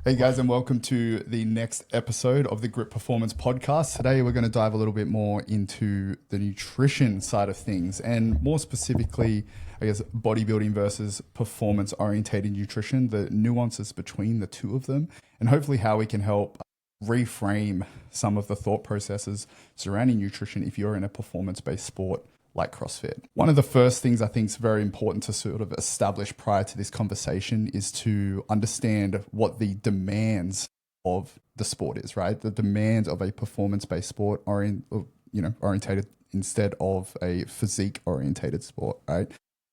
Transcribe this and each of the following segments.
Hey guys, and welcome to the next episode of the Grip Performance Podcast. Today we're going to dive a little bit more into the nutrition side of things, and more specifically, I guess, bodybuilding versus performance-orientated nutrition, the nuances between the two of them, and hopefully how we can help reframe some of the thought processes surrounding nutrition if you're in a performance-based sport like CrossFit. One of the first things I think is very important to sort of establish prior to this conversation is to understand what the demands of the sport is, right? The demands of a performance-based sport orientated instead of a physique-orientated sport, right?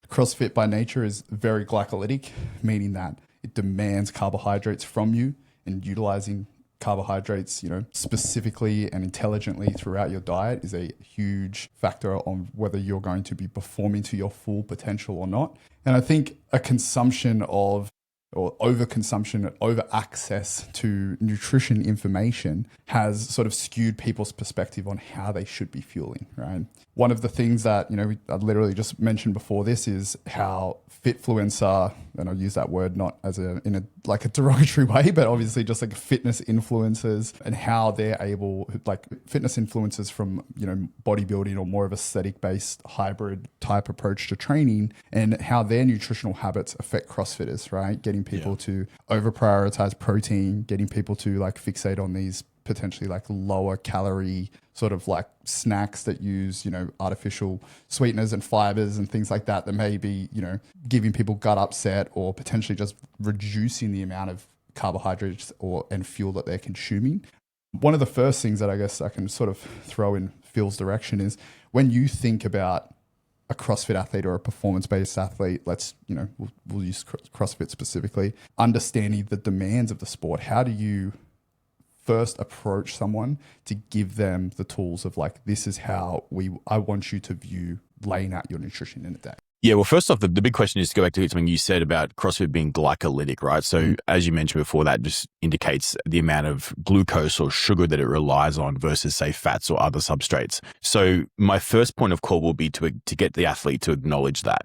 CrossFit by nature is very glycolytic, meaning that it demands carbohydrates from you, and utilizing carbohydrates, specifically and intelligently throughout your diet is a huge factor on whether you're going to be performing to your full potential or not. And I think a consumption of or overconsumption, over access to nutrition information has sort of skewed people's perspective on how they should be fueling, right? One of the things that, I literally just mentioned before this is how Fitfluencer, and I'll use that word not as a derogatory way, but obviously just like fitness influencers and how they're able, like fitness influencers from, bodybuilding or more of aesthetic based hybrid type approach to training, and how their nutritional habits affect CrossFitters, right? Getting people to over prioritize protein, getting people to like fixate on these potentially like lower calorie sort of like snacks that use, artificial sweeteners and fibers and things like that may be, giving people gut upset or potentially just reducing the amount of carbohydrates and fuel that they're consuming. One of the first things that I guess I can sort of throw in Phil's direction is when you think about a CrossFit athlete or a performance-based athlete, we'll use CrossFit specifically, understanding the demands of the sport, how do you first approach someone to give them the tools of like, this is how I want you to view laying out your nutrition in a day? Yeah, well, first off, the big question is to go back to something you said about CrossFit being glycolytic, right? So as you mentioned before, that just indicates the amount of glucose or sugar that it relies on versus, say, fats or other substrates. So my first point of call will be to get the athlete to acknowledge that.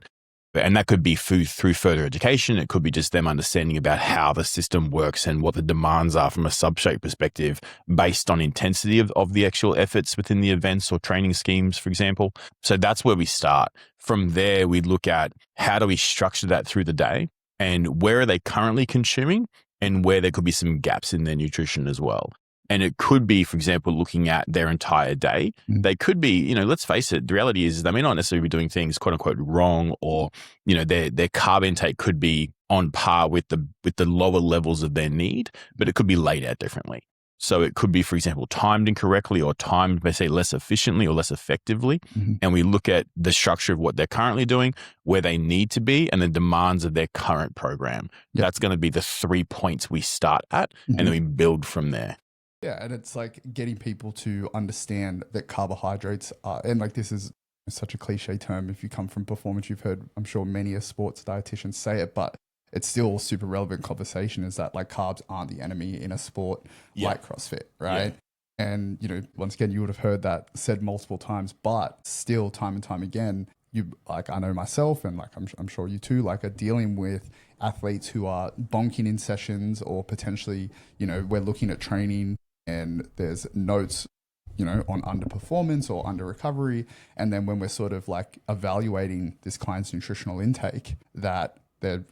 And that could be through further education. It could be just them understanding about how the system works and what the demands are from a substrate perspective based on intensity of the actual efforts within the events or training schemes, for example. So that's where we start. From there, we look at how do we structure that through the day and where are they currently consuming and where there could be some gaps in their nutrition as well. And it could be, for example, looking at their entire day. They could be, let's face it, the reality is they may not necessarily be doing things quote unquote wrong, or, their carb intake could be on par with the lower levels of their need, but it could be laid out differently. So it could be, for example, timed incorrectly or timed, let's say, less efficiently or less effectively. And we look at the structure of what they're currently doing, where they need to be, and the demands of their current program. That's going to be the 3 points we start at, and then we build from there. Yeah, and it's like getting people to understand that carbohydrates are, and like this is such a cliche term. If you come from performance, you've heard, I'm sure, many a sports dietitian say it, but it's still a super relevant conversation, is that like carbs aren't the enemy in a sport like CrossFit, right? Yeah. And, once again, you would have heard that said multiple times, but still time and time again, I know myself, and like I'm sure you too, like are dealing with athletes who are bonking in sessions, or potentially, we're looking at training and there's notes, on underperformance or under recovery. And then when we're sort of like evaluating this client's nutritional intake, that they're,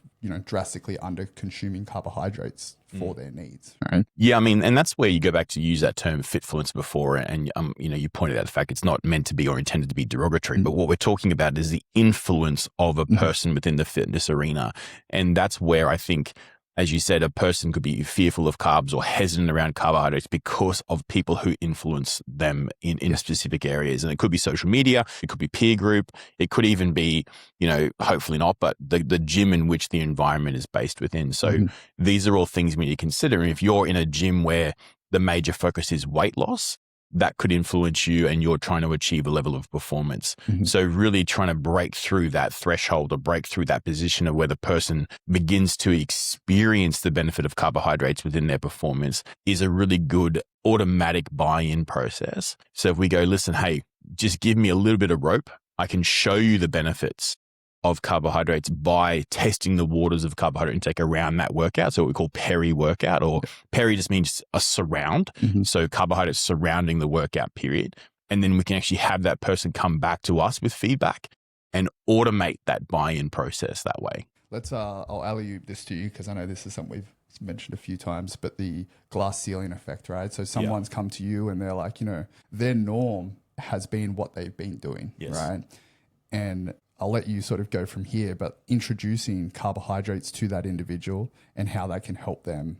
drastically under consuming carbohydrates for their needs. Right. Yeah. I mean, and that's where you go back to use that term Fitfluencer before. And, you pointed out the fact it's not meant to be or intended to be derogatory, but what we're talking about is the influence of a person within the fitness arena. And that's where I think, as you said, a person could be fearful of carbs or hesitant around carbohydrates because of people who influence them in specific areas. And it could be social media, it could be peer group, it could even be, hopefully not, but the gym in which the environment is based within. So these are all things we need to consider. And if you're in a gym where the major focus is weight loss, that could influence you and you're trying to achieve a level of performance. So really trying to break through that threshold or break through that position of where the person begins to experience the benefit of carbohydrates within their performance is a really good automatic buy-in process. So if we go, listen, hey, just give me a little bit of rope, I can show you the benefits of carbohydrates by testing the waters of carbohydrate intake around that workout. So what we call peri-workout, or peri just means a surround. So carbohydrates surrounding the workout period. And then we can actually have that person come back to us with feedback and automate that buy-in process that way. I'll alley-oop this to you because I know this is something we've mentioned a few times, but the glass ceiling effect, right? So someone's come to you and they're like, their norm has been what they've been doing, right? And I'll let you sort of go from here, but introducing carbohydrates to that individual and how that can help them,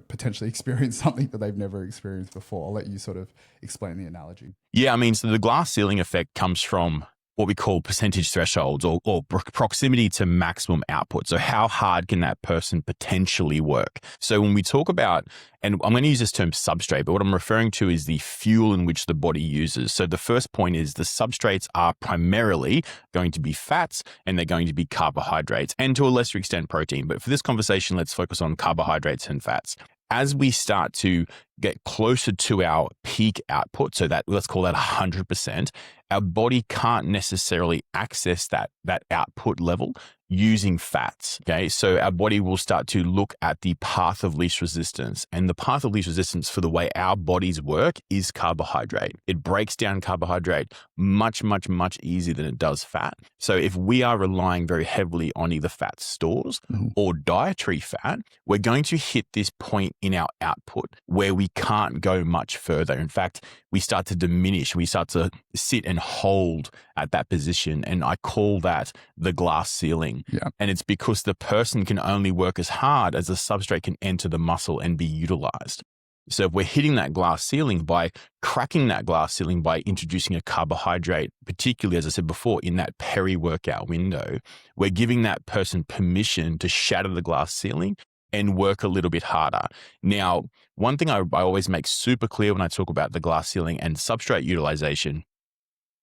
potentially experience something that they've never experienced before. I'll let you sort of explain the analogy. Yeah, I mean, so the glass ceiling effect comes from what we call percentage thresholds or proximity to maximum output. So how hard can that person potentially work? So when we talk about, and I'm going to use this term substrate, but what I'm referring to is the fuel in which the body uses. So the first point is the substrates are primarily going to be fats and they're going to be carbohydrates and to a lesser extent protein. But for this conversation, let's focus on carbohydrates and fats. As we start to get closer to our peak output, so that let's call that 100%, our body can't necessarily access that output level using fats. Okay, so our body will start to look at the path of least resistance, and the path of least resistance for the way our bodies work is carbohydrate. It breaks down carbohydrate much, much, much easier than it does fat. So if we are relying very heavily on either fat stores or dietary fat, we're going to hit this point in our output where we can't go much further. In fact, we start to diminish. We start to sit and hold at that position. And I call that the glass ceiling. Yeah. And it's because the person can only work as hard as the substrate can enter the muscle and be utilized. So if we're hitting that glass ceiling by cracking that glass ceiling by introducing a carbohydrate, particularly, as I said before, in that peri-workout window, we're giving that person permission to shatter the glass ceiling and work a little bit harder. Now, one thing I always make super clear when I talk about the glass ceiling and substrate utilization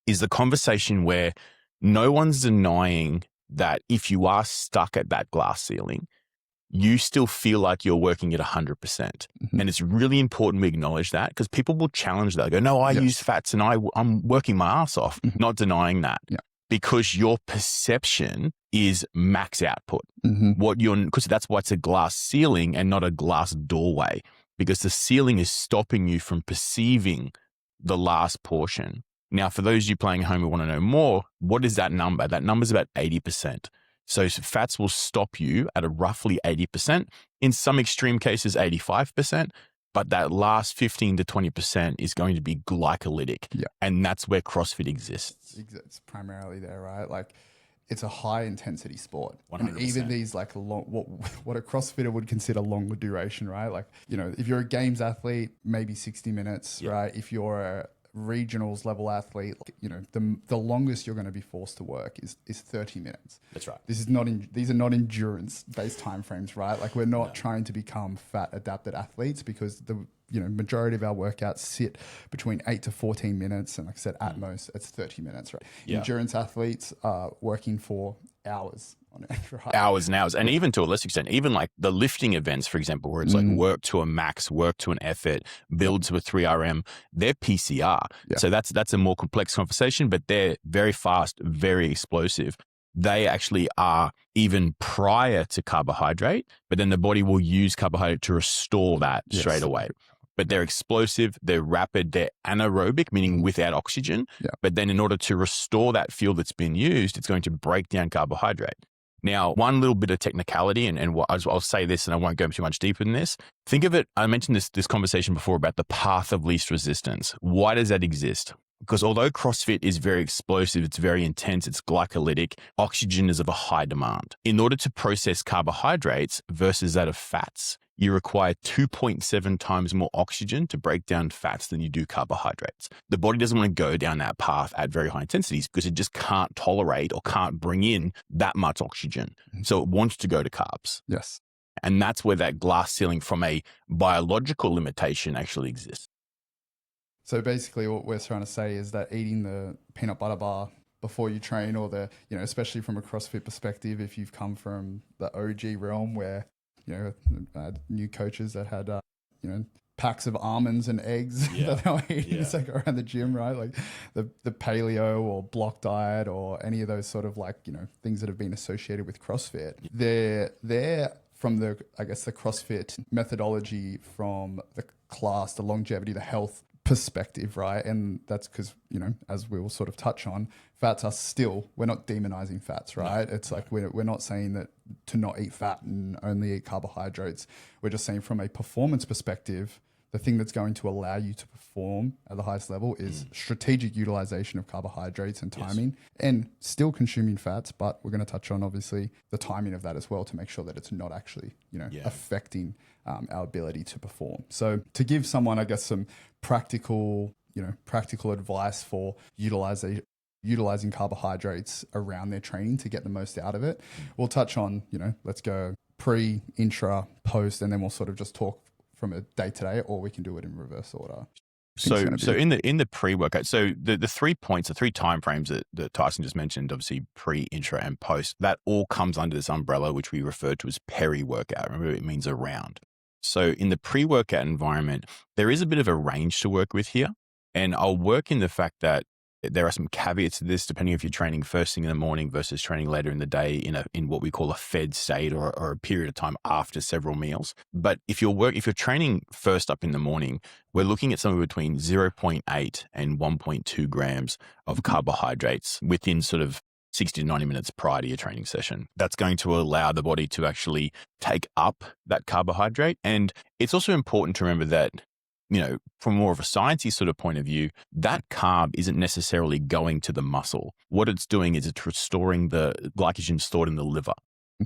is the conversation where no one's denying that if you are stuck at that glass ceiling, you still feel like you're working at 100%. And it's really important we acknowledge that because people will challenge that. They go, no, I use fats and I'm working my ass off. Not denying that. Because your perception is max output. Because that's why it's a glass ceiling and not a glass doorway, because the ceiling is stopping you from perceiving the last portion. Now, for those of you playing at home who want to know more, what is that number? That number is about 80%. So fats will stop you at a roughly 80%. In some extreme cases, 85%. But that last 15 to 20% is going to be glycolytic. Yeah. And that's where CrossFit exists. It's primarily there, right? Like it's a high intensity sport. 100%. And even these like what a CrossFitter would consider longer duration, right? Like, if you're a games athlete, maybe 60 minutes, right? If you're a regionals level athlete, the longest you're going to be forced to work is 30 minutes. That's right. These are not endurance based timeframes, right? Like we're not trying to become fat adapted athletes because the majority of our workouts sit between 8 to 14 minutes, and like I said, at most it's 30 minutes, right? Endurance athletes are working for hours on it, right? Hours and hours. And even to a lesser extent, even like the lifting events, for example, where it's like work to a max, work to an effort, build to a 3RM, they're PCR. So that's a more complex conversation, but they're very fast, very explosive. They actually are even prior to carbohydrate, but then the body will use carbohydrate to restore that straight away. But they're explosive, they're rapid, they're anaerobic, meaning without oxygen. But then in order to restore that fuel that's been used, it's going to break down carbohydrate. Now, one little bit of technicality, and I'll say this and I won't go too much deeper than this. Think of it, I mentioned this conversation before about the path of least resistance. Why does that exist? Because although CrossFit is very explosive, it's very intense, it's glycolytic, oxygen is of a high demand. In order to process carbohydrates versus that of fats, you require 2.7 times more oxygen to break down fats than you do carbohydrates. The body doesn't want to go down that path at very high intensities because it just can't tolerate or can't bring in that much oxygen. So it wants to go to carbs. Yes. And that's where that glass ceiling from a biological limitation actually exists. So basically what we're trying to say is that eating the peanut butter bar before you train, or especially from a CrossFit perspective, if you've come from the OG realm where, new coaches that had, packs of almonds and eggs that they were eating as they go around the gym, right? Like the paleo or block diet or any of those sort of like, things that have been associated with CrossFit. They're from the CrossFit methodology, from the class, the longevity, the health perspective, right? And that's because, as we will sort of touch on, fats are still, we're not demonizing fats, right? No. It's like we're not saying that to not eat fat and only eat carbohydrates. We're just saying from a performance perspective, the thing that's going to allow you to perform at the highest level is strategic utilization of carbohydrates and timing, and still consuming fats. But we're going to touch on obviously the timing of that as well to make sure that it's not actually, affecting our ability to perform. So to give someone, I guess, some practical advice for utilizing carbohydrates around their training to get the most out of it, we'll touch on, let's go pre, intra, post, and then we'll sort of just talk from a day-to-day, or we can do it in reverse order. So in the pre-workout, so the 3 points, the 3 time frames that Tyson just mentioned, obviously pre, intra, and post, that all comes under this umbrella, which we refer to as peri-workout. Remember, it means around. So in the pre-workout environment, there is a bit of a range to work with here. And I'll work in the fact that there are some caveats to this, depending if you're training first thing in the morning versus training later in the day in what we call a fed state or a period of time after several meals. But if you're training first up in the morning, we're looking at somewhere between 0.8 and 1.2 grams of carbohydrates within sort of 60 to 90 minutes prior to your training session. That's going to allow the body to actually take up that carbohydrate. And it's also important to remember that, from more of a sciencey sort of point of view, that carb isn't necessarily going to the muscle. What it's doing is it's restoring the glycogen stored in the liver,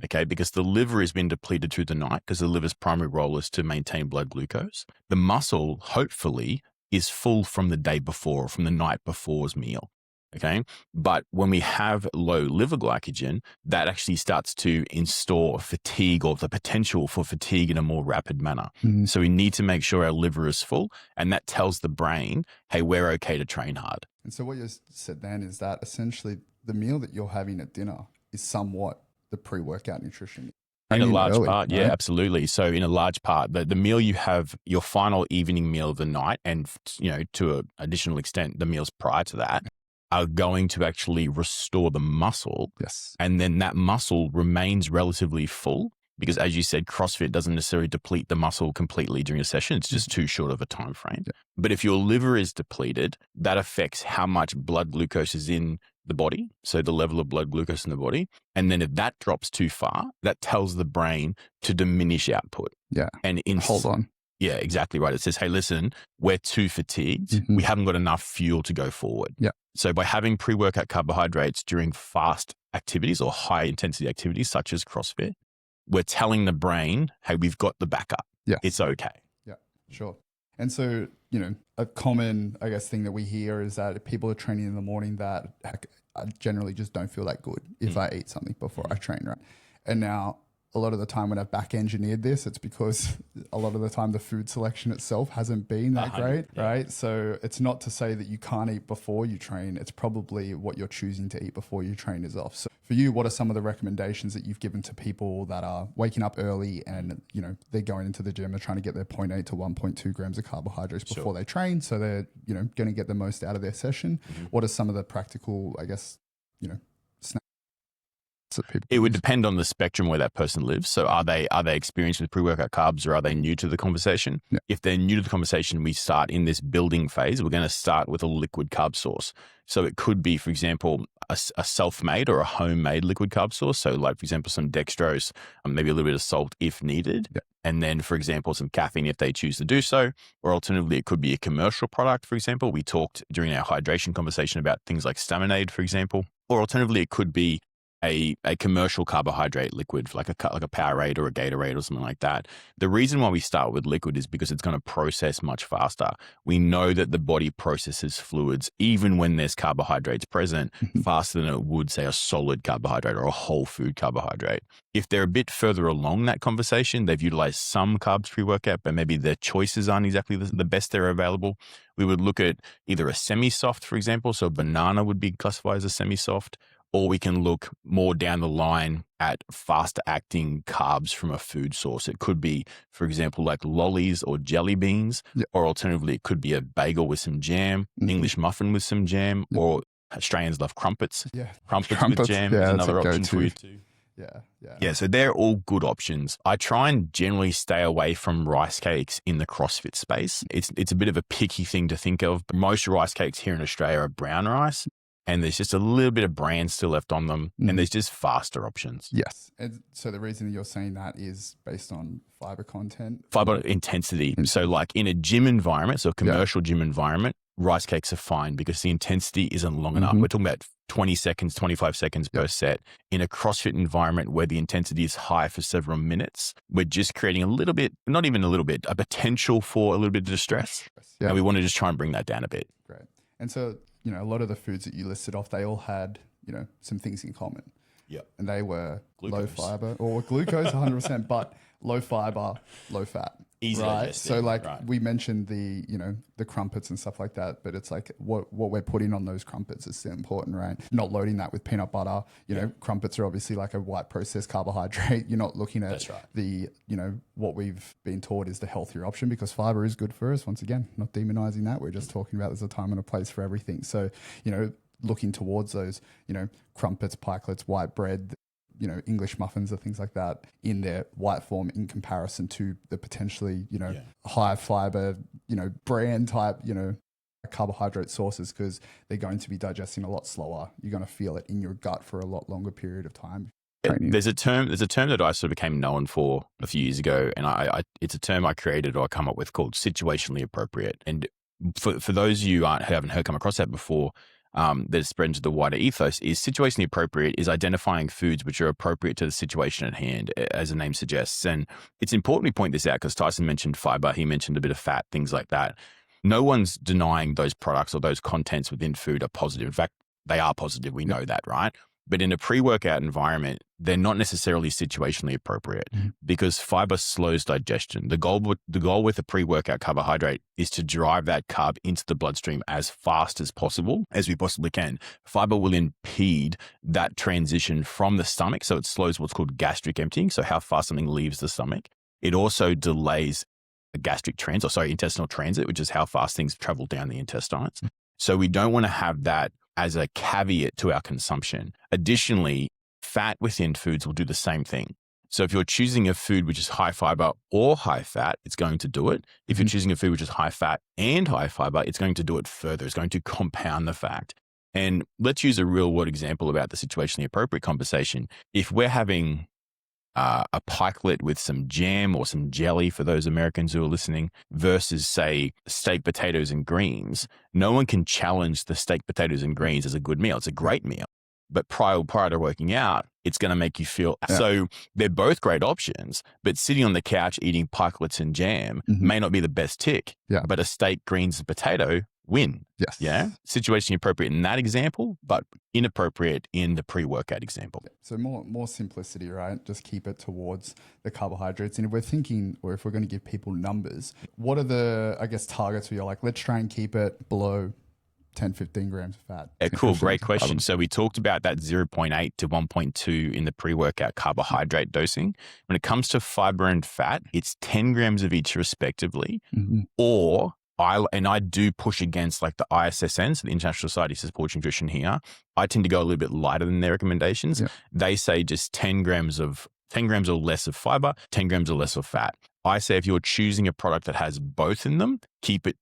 okay? Because the liver has been depleted through the night because the liver's primary role is to maintain blood glucose. The muscle, hopefully, is full from the day before or from the night before's meal. Okay. But when we have low liver glycogen, that actually starts to install fatigue or the potential for fatigue in a more rapid manner. So we need to make sure our liver is full, and that tells the brain, hey, we're okay to train hard. And so what you said then is that essentially the meal that you're having at dinner is somewhat the pre-workout nutrition. In a large part, yeah, absolutely. So in a large part, the meal you have, your final evening meal of the night, and, to an additional extent, the meals prior to that, are going to actually restore the muscle. Yes. And then that muscle remains relatively full because, as you said, CrossFit doesn't necessarily deplete the muscle completely during a session. It's just too short of a time frame. Yeah. But if your liver is depleted, that affects how much blood glucose is in the body. So the level of blood glucose in the body. And then if that drops too far, that tells the brain to diminish output. Yeah. And hold on. Yeah, exactly right. It says, hey, listen, we're too fatigued. We haven't got enough fuel to go forward. Yeah. So by having pre-workout carbohydrates during fast activities or high intensity activities such as CrossFit, we're telling the brain, hey, we've got the backup. Yeah. It's okay. Yeah, sure. And so, a common, thing that we hear is that people are training in the morning that I generally just don't feel that good if I eat something before I train, right? And now, a lot of the time when I've back engineered this, it's because a lot of the time the food selection itself hasn't been that great, right? So it's not to say that you can't eat before you train. It's probably what you're choosing to eat before you train is off. So for you, what are some of the recommendations that you've given to people that are waking up early and, they're going into the gym, they're trying to get their 0.8 to 1.2 grams of carbohydrates before they train. So they're, going to get the most out of their session. What are some of the practical, snacks? It would depend on the spectrum where that person lives. So are they experienced with pre-workout carbs, or are they new to the conversation? Yeah. If they're new to the conversation, we start in this building phase. We're going to start with a liquid carb source. So it could be, for example, a self-made or a homemade liquid carb source. So like, for example, some dextrose, maybe a little bit of salt if needed. Yeah. And then, for example, some caffeine if they choose to do so. Or alternatively, it could be a commercial product, for example. We talked during our hydration conversation about things like Staminade, for example. Or alternatively, it could be a commercial carbohydrate liquid, like a Powerade or a Gatorade or something like that. The reason why we start with liquid is because it's going to process much faster. We know that the body processes fluids, even when there's carbohydrates present, faster than it would, say, a solid carbohydrate or a whole food carbohydrate. If they're a bit further along that conversation, they've utilized some carbs pre-workout, but maybe their choices aren't exactly the best that are available. We would look at either a semi-soft, for example. So banana would be classified as a semi-soft, or we can look more down the line at faster acting carbs from a food source. It could be, for example, like lollies or jelly beans, or alternatively, it could be a bagel with some jam, English muffin with some jam, or Australians love crumpets. Crumpets with jam is another option for you too. Yeah, so they're all good options. I try and generally stay away from rice cakes in the CrossFit space. It's a bit of a picky thing to think of. Most rice cakes here in Australia are brown rice, and there's just a little bit of bran still left on them, and there's just faster options. Yes. And so the reason that you're saying that is based on fiber content? Fiber intensity. So like in a gym environment, so a commercial gym environment, rice cakes are fine because the intensity isn't long enough. We're talking about 20 seconds, 25 seconds per set. In a CrossFit environment where the intensity is high for several minutes, we're just creating a little bit, not even a little bit, a potential for a little bit of distress. And we want to just try and bring that down a bit. Great. And so, you know, a lot of the foods that you listed off, they all had, you know, some things in common. And they were low fiber or glucose 100%, but low fiber, low fat. Easy digesting, So like we mentioned the, you know, the crumpets and stuff like that, but it's like what we're putting on those crumpets is still important, right? Not loading that with peanut butter. You know, crumpets are obviously like a white processed carbohydrate. You're not looking at the, you know, what we've been taught is the healthier option because fiber is good for us. Once again, not demonizing that. We're just talking about there's a time and a place for everything. So, you know, looking towards those, you know, crumpets, pikelets, white bread, you know, English muffins or things like that in their white form in comparison to the potentially, you know, high fiber, you know, bran type, you know, carbohydrate sources because they're going to be digesting a lot slower. You're going to feel it in your gut for a lot longer period of time. There's a term that I sort of became known for a few years ago, and I it's a term I created or I come up with called situationally appropriate. And for those of you who haven't come across that before, that is spread into the wider ethos is situationally appropriate is identifying foods which are appropriate to the situation at hand, as the name suggests. And it's important we point this out because Tyson mentioned fiber, he mentioned a bit of fat, things like that. No one's denying those products or those contents within food are positive. In fact, they are positive. We know that, right? But in a pre-workout environment, they're not necessarily situationally appropriate because fiber slows digestion. The goal with a pre-workout carbohydrate is to drive that carb into the bloodstream as fast as possible, as we possibly can. Fiber will impede that transition from the stomach, so it slows what's called gastric emptying, so how fast something leaves the stomach. It also delays a intestinal transit, which is how fast things travel down the intestines. So we don't want to have that as a caveat to our consumption. Additionally, fat within foods will do the same thing. So if you're choosing a food which is high fiber or high fat, it's going to do it. If you're choosing a food which is high fat and high fiber, it's going to do it further. It's going to compound the fact. And let's use a real world example about the situationally appropriate conversation. If we're having a pikelet with some jam or some jelly for those Americans who are listening versus, say, steak, potatoes, and greens, no one can challenge the steak, potatoes, and greens as a good meal. It's a great meal. But prior to working out, it's going to make you feel. So they're both great options, but sitting on the couch eating pikelets and jam may not be the best tick. But a steak, greens, and potato win. Situationally appropriate in that example, but inappropriate in the pre-workout example. So more simplicity, right? Just keep it towards the carbohydrates. And if we're thinking, or if we're going to give people numbers, what are the, I guess, targets where you're like, let's try and keep it below 10, 15 grams of fat? Yeah, cool. Great question. So we talked about that 0.8 to 1.2 in the pre-workout carbohydrate dosing. When it comes to fiber and fat, it's 10 grams of each respectively, or I do push against like the ISSN, so the International Society for Sports Nutrition here. I tend to go a little bit lighter than their recommendations. They say just 10 grams or less of fiber, 10 grams or less of fat. I say if you're choosing a product that has both in them, keep it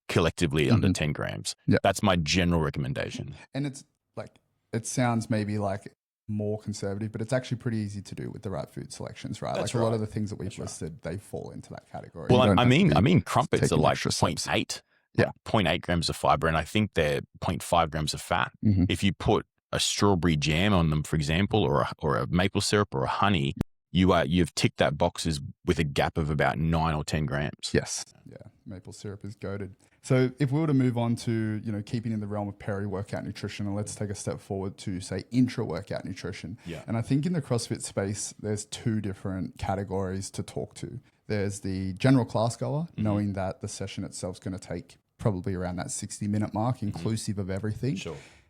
collectively under 10 grams. That's my general recommendation. And it's like, it sounds maybe like more conservative, but it's actually pretty easy to do with the right food selections, right? That's like a lot of the things that we've listed, they fall into that category. Well, I mean, crumpets are like 0.8. 0.8 grams of fiber, and I think they're 0.5 grams of fat. If you put a strawberry jam on them, for example, or a maple syrup or a honey, you've ticked that boxes with a gap of about 9 or 10 grams. Yes. Yeah. Maple syrup is goated. So if we were to move on to, you know, keeping in the realm of peri-workout nutrition, and let's take a step forward to, say, intra-workout nutrition. And I think in the CrossFit space, there's two different categories to talk to. There's the general class goer, knowing that the session itself is going to take probably around that 60-minute mark, inclusive of everything.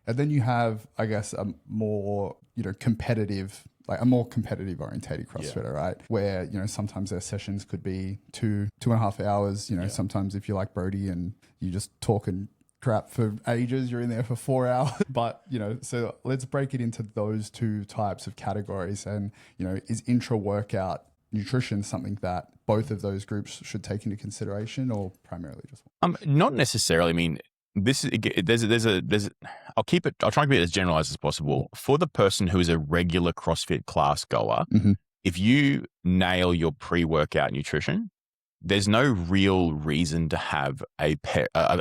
And then you have, I guess, a more, competitive, like a more competitive orientated CrossFitter, right? Where, sometimes their sessions could be 2.5 hours, sometimes if you're like Brody and you just talking crap for ages, you're in there for 4 hours. But, so let's break it into those two types of categories. And, is intra-workout nutrition something that both of those groups should take into consideration, or primarily just one? Not necessarily. I mean, this is I'll try and keep it as generalized as possible. For the person who is a regular CrossFit class goer, if you nail your pre-workout nutrition, there's no real reason to have an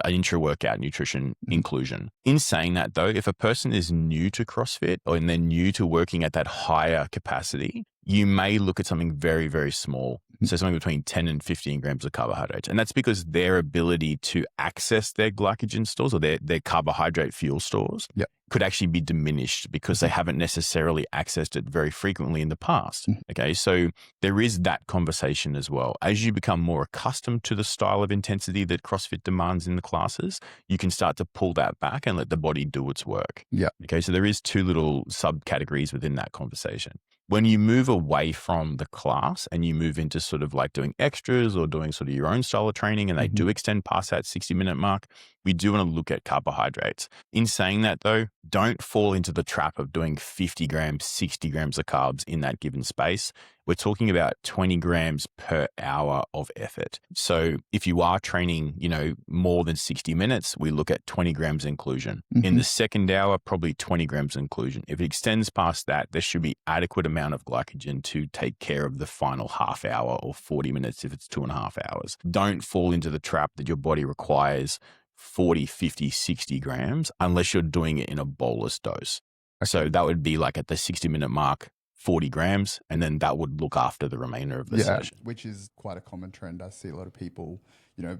intra-workout nutrition inclusion. In saying that though, if a person is new to CrossFit and they're new to working at that higher capacity, you may look at something very, very small. So something between 10 and 15 grams of carbohydrates. And that's because their ability to access their glycogen stores or their carbohydrate fuel stores could actually be diminished because they haven't necessarily accessed it very frequently in the past. Okay, so there is that conversation as well. As you become more accustomed to the style of intensity that CrossFit demands in the classes, you can start to pull that back and let the body do its work. Yeah. Okay, so there is two little subcategories within that conversation. When you move away from the class and you move into sort of like doing extras or doing sort of your own style of training, and they do extend past that 60-minute mark, we do want to look at carbohydrates. In saying that though, don't fall into the trap of doing 50 grams, 60 grams of carbs in that given space. We're talking about 20 grams per hour of effort. So if you are training, more than 60 minutes, we look at 20 grams inclusion. In the second hour, probably 20 grams inclusion. If it extends past that, there should be adequate amount of glycogen to take care of the final half hour or 40 minutes if it's 2.5 hours. Don't fall into the trap that your body requires 40, 50, 60 grams unless you're doing it in a bolus dose. So that would be like at the 60-minute mark, 40 grams, and then that would look after the remainder of the session. Which is quite a common trend. I see a lot of people,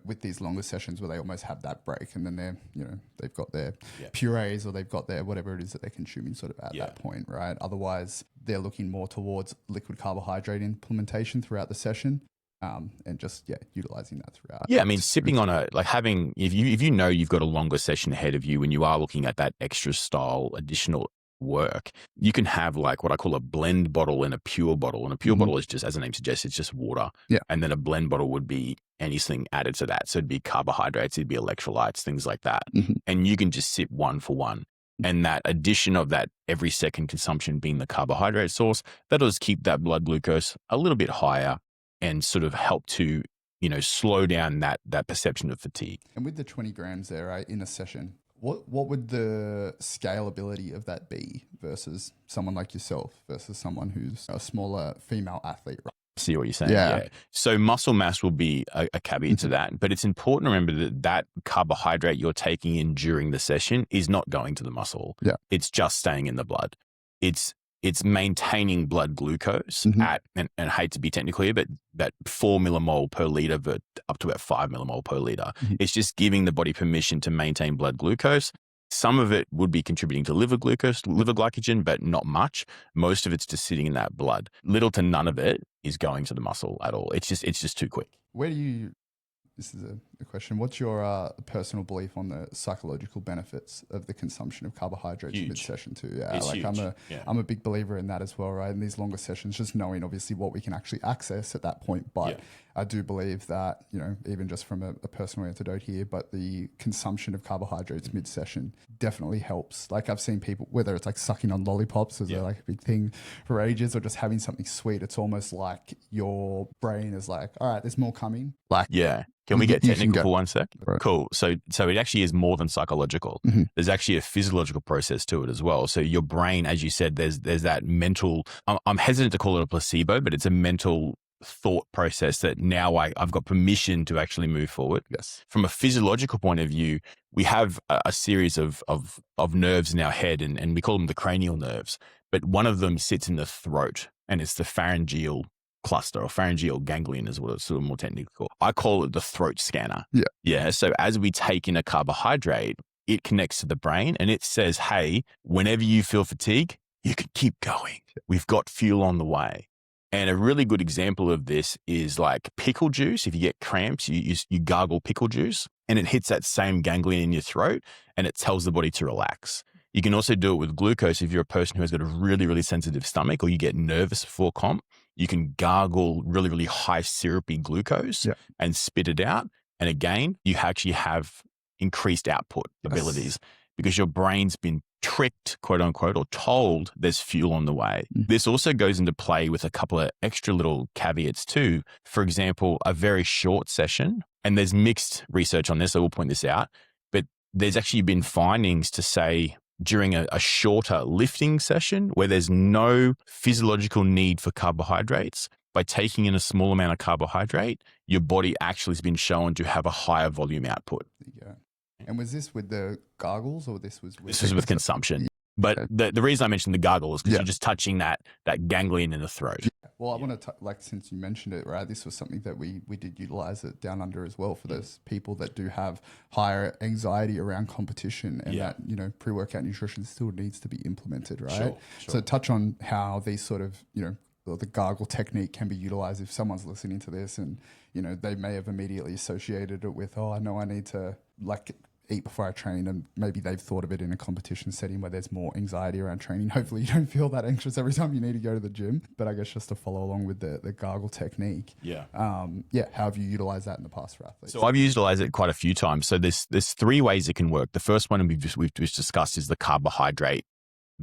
with these longer sessions where they almost have that break and then they're, they've got their purees or they've got their whatever it is that they're consuming sort of at that point, right? Otherwise, they're looking more towards liquid carbohydrate implementation throughout the session. And just, utilizing that throughout. Yeah, I mean, sipping on if you know you've got a longer session ahead of you and you are looking at that extra style additional work, you can have like what I call a blend bottle and a pure bottle. And a pure bottle is just, as the name suggests, it's just water. Yeah. And then a blend bottle would be anything added to that. So it'd be carbohydrates, it'd be electrolytes, things like that. And you can just sip one for one. And that addition of that every second consumption being the carbohydrate source, that'll just keep that blood glucose a little bit higher and sort of help to, slow down that perception of fatigue. And with the 20 grams there, right, in a session, what would the scalability of that be versus someone like yourself versus someone who's a smaller female athlete, right? See what you're saying? Yeah. So muscle mass will be a caveat to that, but it's important to remember that carbohydrate you're taking in during the session is not going to the muscle. Yeah. It's just staying in the blood. It's maintaining blood glucose at, and I hate to be technical here, but that 4 millimole per liter, but up to about 5 millimole per liter. It's just giving the body permission to maintain blood glucose. Some of it would be contributing to liver glycogen, but not much. Most of it's just sitting in that blood. Little to none of it is going to the muscle at all. It's just too quick. This is a question. What's your personal belief on the psychological benefits of the consumption of carbohydrates mid-session too? Yeah, it's huge. I'm a big believer in that as well, right? In these longer sessions, just knowing obviously what we can actually access at that point. But I do believe that, even just from a personal antidote here, but the consumption of carbohydrates mid-session definitely helps. Like I've seen people, whether it's like sucking on lollipops as like a big thing for ages, or just having something sweet, it's almost like your brain is like, all right, there's more coming. Can we get technical for 1 sec? Right. Cool. So it actually is more than psychological. There's actually a physiological process to it as well. So your brain, as you said, there's that mental, I'm hesitant to call it a placebo, but it's a mental thought process that now I've got permission to actually move forward. Yes. From a physiological point of view, we have a series of nerves in our head, and we call them the cranial nerves, but one of them sits in the throat, and it's the pharyngeal cluster, or pharyngeal ganglion is what it's sort of more technical. I call it the throat scanner. Yeah. So as we take in a carbohydrate, it connects to the brain and it says, hey, whenever you feel fatigue, you can keep going. We've got fuel on the way. And a really good example of this is like pickle juice. If you get cramps, you gargle pickle juice and it hits that same ganglion in your throat and it tells the body to relax. You can also do it with glucose if you're a person who has got a really, really sensitive stomach or you get nervous before comp. You can gargle really, really high syrupy glucose and spit it out. And again, you actually have increased output abilities because your brain's been tricked, quote unquote, or told there's fuel on the way. This also goes into play with a couple of extra little caveats too. For example, a very short session, and there's mixed research on this, so we'll point this out, but there's actually been findings to say during a shorter lifting session where there's no physiological need for carbohydrates, by taking in a small amount of carbohydrate, your body actually has been shown to have a higher volume output. Yeah. And was this with the gargles or this was with... This was with consumption. But the reason I mentioned the gargle is because you're just touching that ganglion in the throat. Yeah. Well, I want to, like, since you mentioned it, right, this was something that we did utilize it down under as well for those people that do have higher anxiety around competition and that, you know, pre-workout nutrition still needs to be implemented, right? Sure. So touch on how these sort of, you know, the gargle technique can be utilized if someone's listening to this and, you know, they may have immediately associated it with, oh, I know I need to, like, eat before I train, and maybe they've thought of it in a competition setting where there's more anxiety around training. Hopefully you don't feel that anxious every time you need to go to the gym, but I guess just to follow along with the gargle technique. How have you utilized that in the past for athletes? So I've utilized it quite a few times. So there's three ways it can work. The first one we've just discussed is the carbohydrate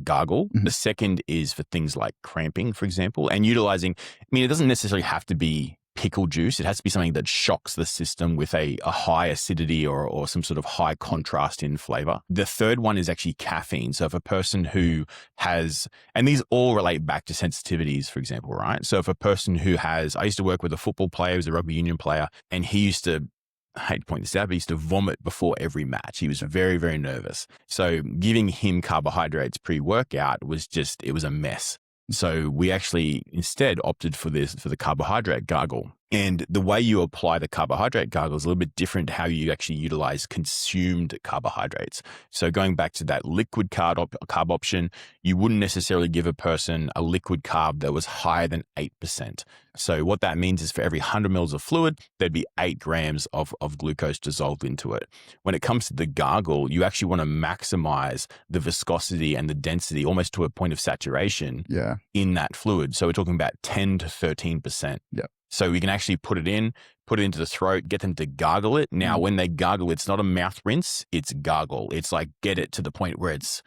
gargle. The second is for things like cramping, for example, and utilizing, I mean, it doesn't necessarily have to be pickle juice. It has to be something that shocks the system with a high acidity or some sort of high contrast in flavor. The third one is actually caffeine. So if a person who has, and these all relate back to sensitivities, for example, right? So if a person who has, I used to work with a football player, he was a rugby union player, and he used to, I hate to point this out, but he used to vomit before every match. He was very, very nervous. So giving him carbohydrates pre-workout was just, it was a mess. So we actually instead opted for the carbohydrate gargle. And the way you apply the carbohydrate gargle is a little bit different to how you actually utilize consumed carbohydrates. So going back to that liquid carb option, you wouldn't necessarily give a person a liquid carb that was higher than 8%. So what that means is for every 100 mils of fluid, there'd be 8 grams of glucose dissolved into it. When it comes to the gargle, you actually want to maximize the viscosity and the density almost to a point of saturation in that fluid. So we're talking about 10 to 13%. So we can actually put it into the throat, get them to gargle it. Now, when they gargle, it's not a mouth rinse, it's gargle. It's like get it to the point where it's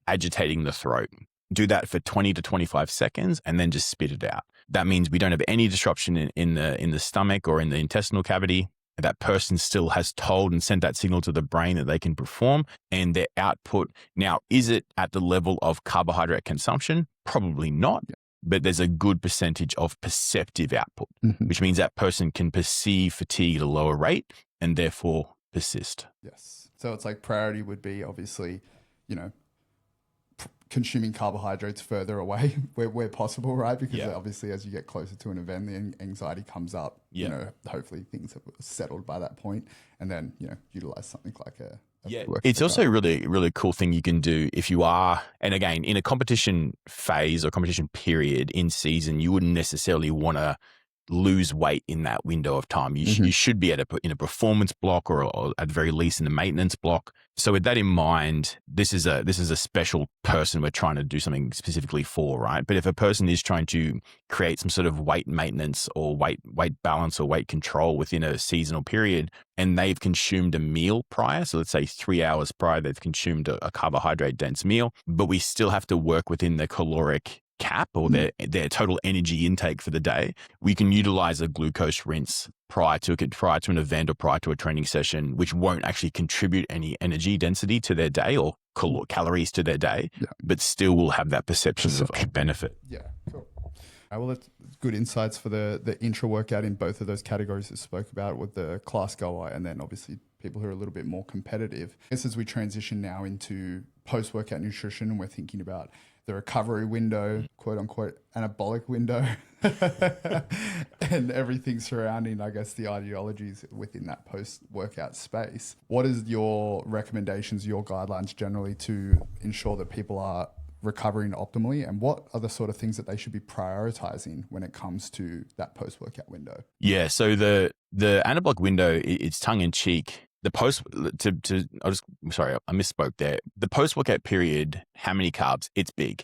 agitating the throat. Do that for 20 to 25 seconds and then just spit it out. That means we don't have any disruption in the stomach or in the intestinal cavity. That person still has told and sent that signal to the brain that they can perform, and their output. Now, is it at the level of carbohydrate consumption? Probably not. But there's a good percentage of perceptive output, which means that person can perceive fatigue at a lower rate and therefore persist. Yes. So it's like priority would be obviously, you know, consuming carbohydrates further away where possible, right? Because obviously as you get closer to an event, the anxiety comes up, you know, hopefully things have settled by that point, and then, you know, utilize something like a it's also a really, really cool thing you can do if you are, and again, in a competition phase or competition period in season, you wouldn't necessarily want to lose weight in that window of time. You should be in a performance block or at the very least in the maintenance block. So with that in mind, this is a special person we're trying to do something specifically for, right? But if a person is trying to create some sort of weight maintenance or weight balance or weight control within a seasonal period, and they've consumed a meal prior, so let's say 3 hours prior, they've consumed a carbohydrate dense meal, but we still have to work within the caloric cap or their total energy intake for the day, we can utilize a glucose rinse prior to an event or prior to a training session, which won't actually contribute any energy density to their day or calories to their day, but still will have that perception of benefit. Yeah, cool. Well, that's good insights for the intra-workout in both of those categories that spoke about with the class goer and then obviously people who are a little bit more competitive. I guess as we transition now into post-workout nutrition and we're thinking about the recovery window, quote unquote, anabolic window, and everything surrounding, I guess, the ideologies within that post-workout space. What is your recommendations, your guidelines generally to ensure that people are recovering optimally, and what are the sort of things that they should be prioritizing when it comes to that post-workout window? Yeah, so the anabolic window, it's tongue in cheek. the sorry, I misspoke there. The post-workout period, how many carbs? It's big.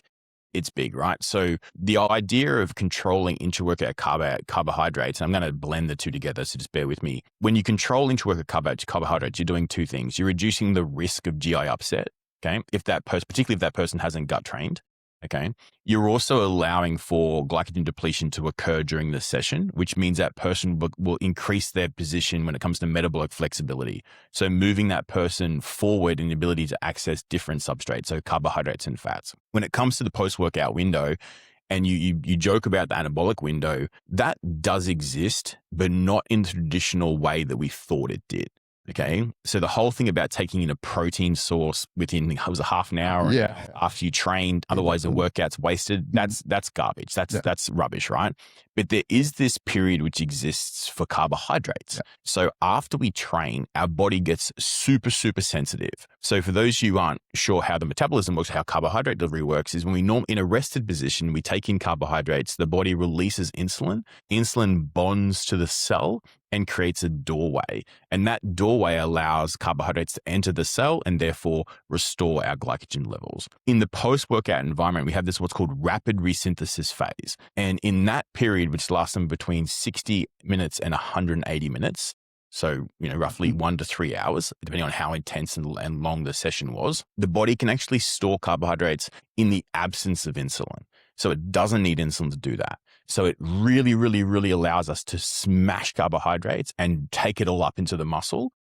It's big, right? So the idea of controlling intra-workout carbohydrates, I'm going to blend the two together, so just bear with me. When you control intra-workout carbohydrates, you're doing two things. You're reducing the risk of GI upset, okay? Particularly if that person hasn't gut trained, okay? You're also allowing for glycogen depletion to occur during the session, which means that person will increase their position when it comes to metabolic flexibility. So moving that person forward in the ability to access different substrates, so carbohydrates and fats. When it comes to the post-workout window, and you joke about the anabolic window, that does exist, but not in the traditional way that we thought it did. Okay. So the whole thing about taking in a protein source within, it was a half an hour after you trained, otherwise the workout's wasted. That's garbage. That's rubbish, right? But there is this period which exists for carbohydrates. Yeah. So after we train, our body gets super, super sensitive. So for those of you who aren't sure how the metabolism works, how carbohydrate delivery works, is when we in a rested position, we take in carbohydrates, the body releases insulin. Insulin bonds to the cell and creates a doorway. And that doorway allows carbohydrates to enter the cell and therefore restore our glycogen levels. In the post-workout environment, we have this what's called rapid resynthesis phase. And in that period, which lasts between 60 minutes and 180 minutes, so, roughly 1 to 3 hours, depending on how intense and long the session was, the body can actually store carbohydrates in the absence of insulin. So it doesn't need insulin to do that. So it really, really, really allows us to smash carbohydrates and take it all up into the muscle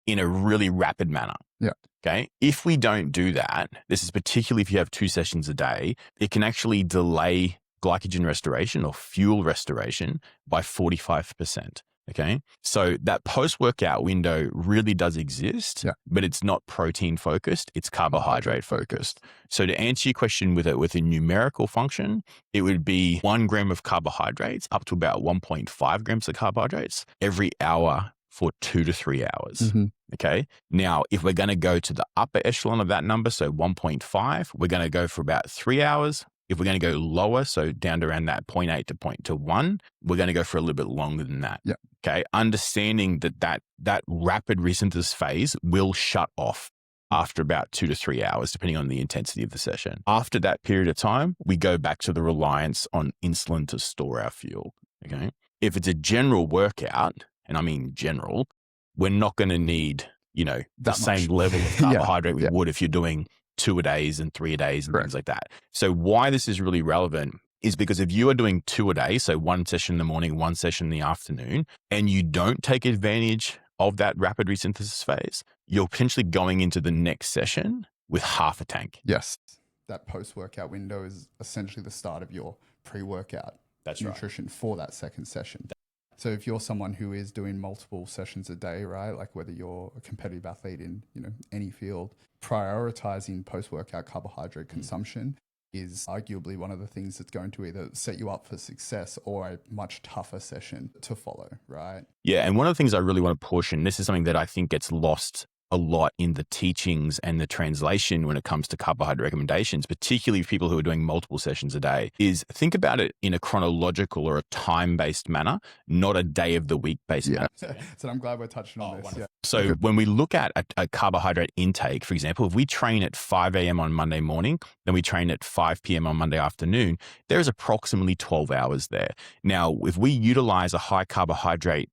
in a really rapid manner. Yeah. Okay. If we don't do that, this is particularly if you have 2 sessions a day, it can actually delay glycogen restoration or fuel restoration by 45%. Okay. So that post-workout window really does exist, but it's not protein focused. It's carbohydrate focused. So to answer your question with a numerical function, it would be 1 gram of carbohydrates up to about 1.5 grams of carbohydrates every hour for 2 to 3 hours. Mm-hmm. Okay. Now, if we're going to go to the upper echelon of that number, so 1.5, we're going to go for about 3 hours. If we're going to go lower, so down to around that 0.8 to 1, we're going to go for a little bit longer than that. Yeah. Okay. Understanding that rapid resynthesis phase will shut off after about 2 to 3 hours, depending on the intensity of the session. After that period of time, we go back to the reliance on insulin to store our fuel. Okay. If it's a general workout, and I mean general, we're not going to need, the same level of carbohydrate we would if you're doing 2-a-days and 3-a-days and things like that. So why this is really relevant is because if you are doing 2 a day, so 1 session in the morning, 1 session in the afternoon, and you don't take advantage of that rapid resynthesis phase, you're potentially going into the next session with half a tank. Yes. That post-workout window is essentially the start of your pre-workout nutrition for that second session. So if you're someone who is doing multiple sessions a day, right, like whether you're a competitive athlete in any field, prioritizing post-workout carbohydrate consumption is arguably one of the things that's going to either set you up for success or a much tougher session to follow, right? Yeah, and one of the things I really want to push, and this is something that I think gets lost a lot in the teachings and the translation when it comes to carbohydrate recommendations, particularly for people who are doing multiple sessions a day, is think about it in a chronological or a time-based manner, not a day of the week based manner. So I'm glad we're touching on this. Yeah. So when we look at a carbohydrate intake, for example, if we train at 5 a.m. on Monday morning, then we train at 5 p.m. on Monday afternoon, there is approximately 12 hours there. Now, if we utilize a high carbohydrate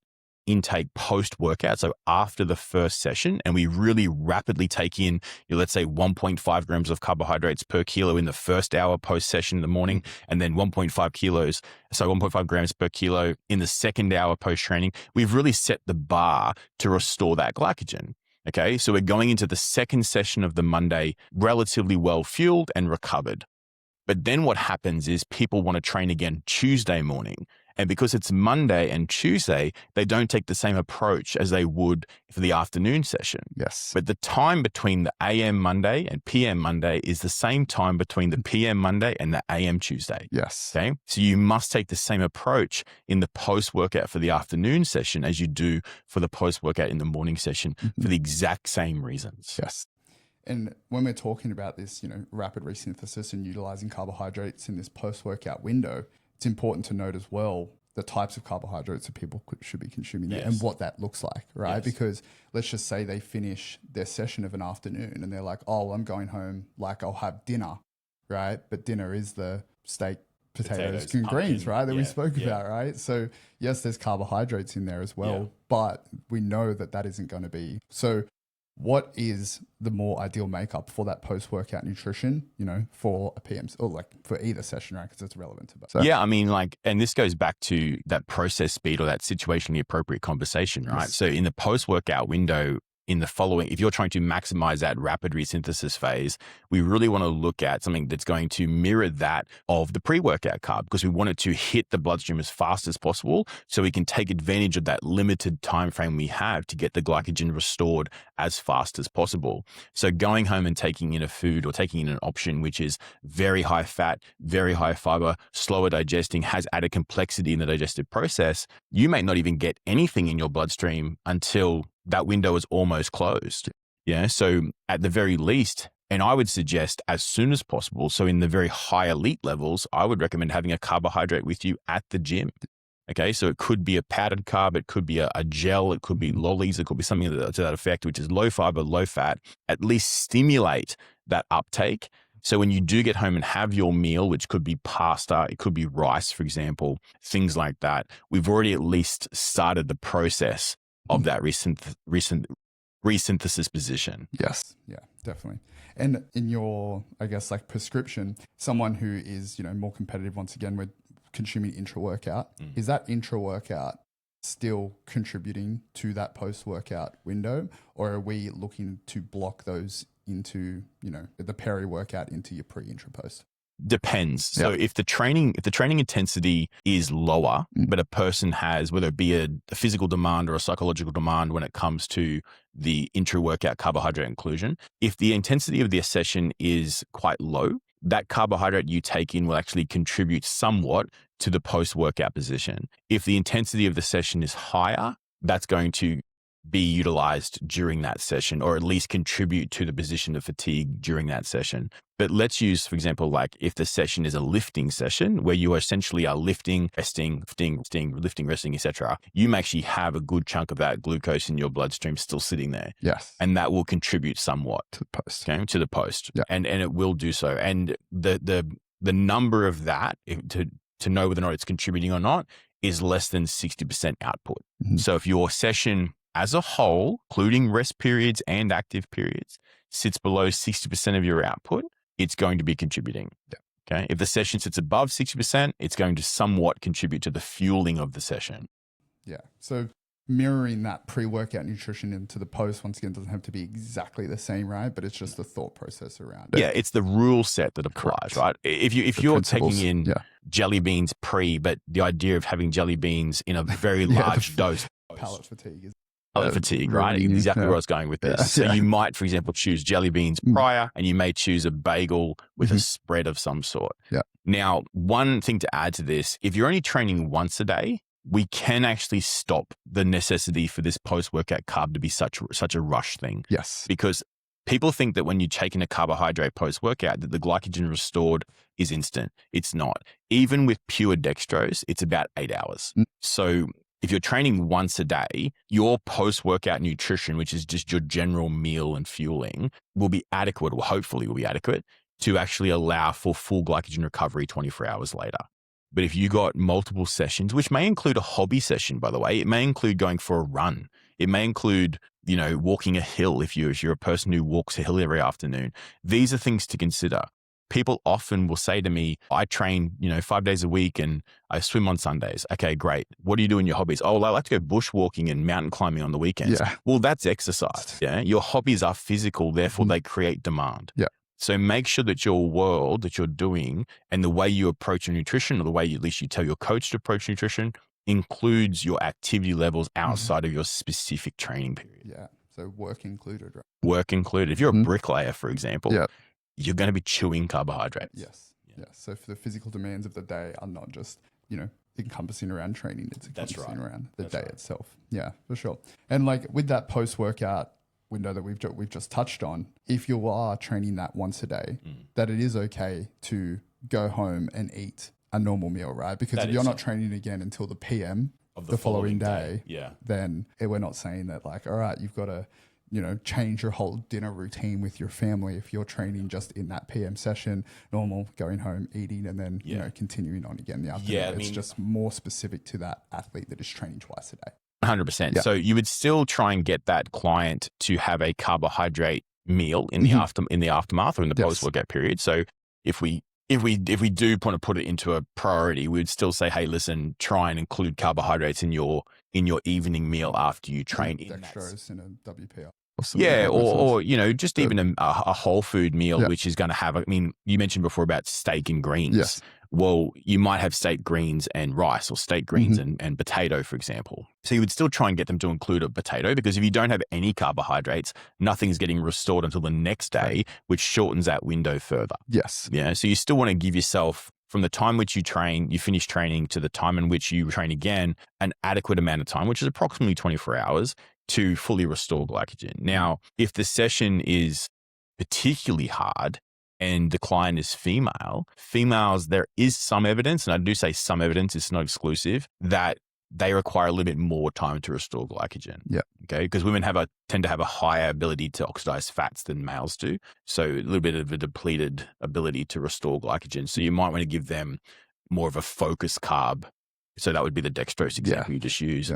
intake post-workout, so after the first session, and we really rapidly take in, let's say 1.5 grams of carbohydrates per kilo in the first hour post-session in the morning, and then 1.5 grams per kilo in the second hour post-training, we've really set the bar to restore that glycogen. Okay, so we're going into the second session of the Monday relatively well-fueled and recovered. But then what happens is people want to train again Tuesday morning. And because it's Monday and Tuesday, they don't take the same approach as they would for the afternoon session. Yes. But the time between the AM Monday and PM Monday is the same time between the PM Monday and the AM Tuesday. Yes. Okay. So you must take the same approach in the post-workout for the afternoon session as you do for the post-workout in the morning session for the exact same reasons. Yes. And when we're talking about this, rapid resynthesis and utilizing carbohydrates in this post-workout window, it's important to note as well, the types of carbohydrates that people should be consuming there Yes. and what that looks like, right? Yes. Because let's just say they finish their session of an afternoon and they're like, oh, I'm going home, like I'll have dinner, right? But dinner is the steak, potatoes and greens, pumpkin, right? That we yeah, spoke yeah. about, right? So yes, there's carbohydrates in there as well, Yeah. but we know that that isn't going to be. So what is the more ideal makeup for that post-workout nutrition, for a PM or like for either session, right? Because it's relevant to both. So, Yeah, I mean, and this goes back to that process speed or that situationally appropriate conversation, right? Yes. So in the post-workout window, in the following, if you're trying to maximize that rapid resynthesis phase, we really want to look at something that's going to mirror that of the pre-workout carb, because we want it to hit the bloodstream as fast as possible so we can take advantage of that limited time frame we have to get the glycogen restored as fast as possible. So going home and taking in a food or taking in an option which is very high fat, very high fiber, slower digesting, has added complexity in the digestive process, you may not even get anything in your bloodstream until that window is almost closed. Yeah. So at the very least, and I would suggest as soon as possible. So in the very high elite levels, I would recommend having a carbohydrate with you at the gym. Okay. So it could be a powdered carb. It could be a gel. It could be lollies. It could be something to that effect, which is low fiber, low fat, at least stimulate that uptake. So when you do get home and have your meal, which could be pasta, it could be rice, for example, things like that, we've already at least started the process of that resynthesis position. Yes. Yeah, definitely. And in your, I guess, like prescription, someone who is, more competitive, once again, with consuming intra-workout, is that intra-workout still contributing to that post-workout window? Or are we looking to block those into, the peri-workout into your pre-intra post? Depends. So if the training intensity is lower, but a person has, whether it be a physical demand or a psychological demand when it comes to the intra-workout carbohydrate inclusion, if the intensity of the session is quite low, that carbohydrate you take in will actually contribute somewhat to the post-workout position. If the intensity of the session is higher, that's going to be utilized during that session, or at least contribute to the position of fatigue during that session. But let's use, for example, like if the session is a lifting session where you essentially are lifting, resting, lifting, resting, etc., you may actually have a good chunk of that glucose in your bloodstream still sitting there. Yes. And that will contribute somewhat to the post. Okay, to the post. Yeah. And it will do so. And the number of that to know whether or not it's contributing or not is less than 60% output. Mm-hmm. So if your session as a whole, including rest periods and active periods, sits below 60% of your output, it's going to be contributing. Yeah. Okay. If the session sits above 60%, it's going to somewhat contribute to the fueling of the session. Yeah. So mirroring that pre-workout nutrition into the post, once again, doesn't have to be exactly the same, right? But it's just the thought process around it. Yeah, it's the rule set that applies, Correct. right? If you're principles. taking in jelly beans pre, but the idea of having jelly beans in a very large dose. Palate fatigue is fatigue, right? Exactly where I was going with this. So you might, for example, choose jelly beans prior, and you may choose a bagel with a spread of some sort. Yeah. Now, one thing to add to this, if you're only training once a day, we can actually stop the necessity for this post-workout carb to be such a rush thing. Yes. Because people think that when you take in a carbohydrate post-workout, that the glycogen restored is instant. It's not. Even with pure dextrose, it's about 8 hours. So if you're training once a day, your post-workout nutrition, which is just your general meal and fueling, will be adequate, or hopefully will be adequate, to actually allow for full glycogen recovery 24 hours later. But if you got multiple sessions, which may include a hobby session, by the way, it may include going for a run. It may include, walking a hill if you're a person who walks a hill every afternoon. These are things to consider. People often will say to me, I train, 5 days a week and I swim on Sundays. Okay, great. What do you do in your hobbies? Oh, well, I like to go bushwalking and mountain climbing on the weekends. Yeah. Well, that's exercise. Yeah. Your hobbies are physical, therefore they create demand. Yeah. So make sure that your world that you're doing and the way you approach your nutrition, or the way at least you tell your coach to approach nutrition, includes your activity levels outside of your specific training period. Yeah. So work included, right? Work included. If you're a bricklayer, for example, you're going to be chewing carbohydrates. Yes. Yeah. So for the physical demands of the day are not just, encompassing around training. It's encompassing around the day itself. Yeah, for sure. And like with that post-workout window that we've just touched on, if you are training that once a day, that it is okay to go home and eat a normal meal, right? Because That if you're is not training again until the PM of the following day, yeah. then we're not saying that like, all right, you've got to, you know, change your whole dinner routine with your family. If you're training just in that PM session, normal, going home, eating, and then, you know, continuing on again the afternoon. It's just more specific to that athlete that is training twice a day. 100%. Yeah. So you would still try and get that client to have a carbohydrate meal in the aftermath or in the post-workout period. So if we do want to put it into a priority, we would still say, hey, listen, try and include carbohydrates in your evening meal after you train. Dextrose in a WPR. Yeah, or you know, just even a whole food meal, which is going to have, I mean, you mentioned before about steak and greens. Yes. Well, you might have steak, greens, and rice, or steak, greens, and potato, for example. So you would still try and get them to include a potato, because if you don't have any carbohydrates, nothing's getting restored until the next day, which shortens that window further. Yes. Yeah. So you still want to give yourself, from the time which you train, you finish training, to the time in which you train again, an adequate amount of time, which is approximately 24 hours, to fully restore glycogen. Now, if the session is particularly hard and the client is females, there is some evidence, and I do say some evidence, it's not exclusive, that they require a little bit more time to restore glycogen. Yeah. Okay. Because women tend to have a higher ability to oxidize fats than males do. So a little bit of a depleted ability to restore glycogen. So you might want to give them more of a focused carb. So that would be the dextrose example you just used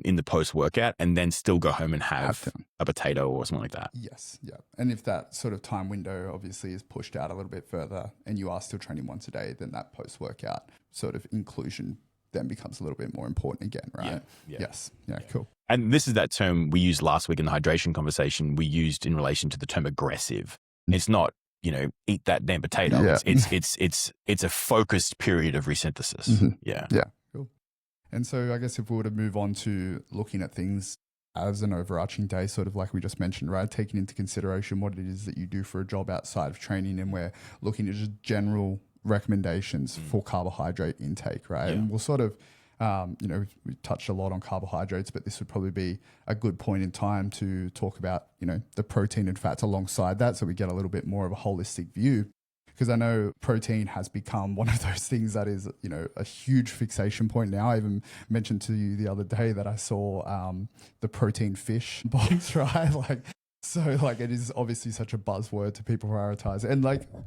in the post-workout, and then still go home and have a potato or something like that. Yes. Yeah. And if that sort of time window obviously is pushed out a little bit further and you are still training once a day, then that post-workout sort of inclusion then becomes a little bit more important again, right? Yes. Yeah, cool. And this is that term we used last week in the hydration conversation, we used in relation to the term aggressive. It's not, you know, eat that damn potato. Yeah. It's a focused period of resynthesis. Yeah. Yeah. Cool. And so I guess if we were to move on to looking at things as an overarching day, sort of like we just mentioned, right? Taking into consideration what it is that you do for a job outside of training, and we're looking at just general recommendations for carbohydrate intake, right? And we'll sort of, you know, we touched a lot on carbohydrates, but this would probably be a good point in time to talk about, you know, the protein and fats alongside that, so we get a little bit more of a holistic view. Because I know protein has become one of those things that is, you know, a huge fixation point now. I even mentioned to you the other day that I saw the protein fish box, right? So it is obviously such a buzzword to people prioritize. And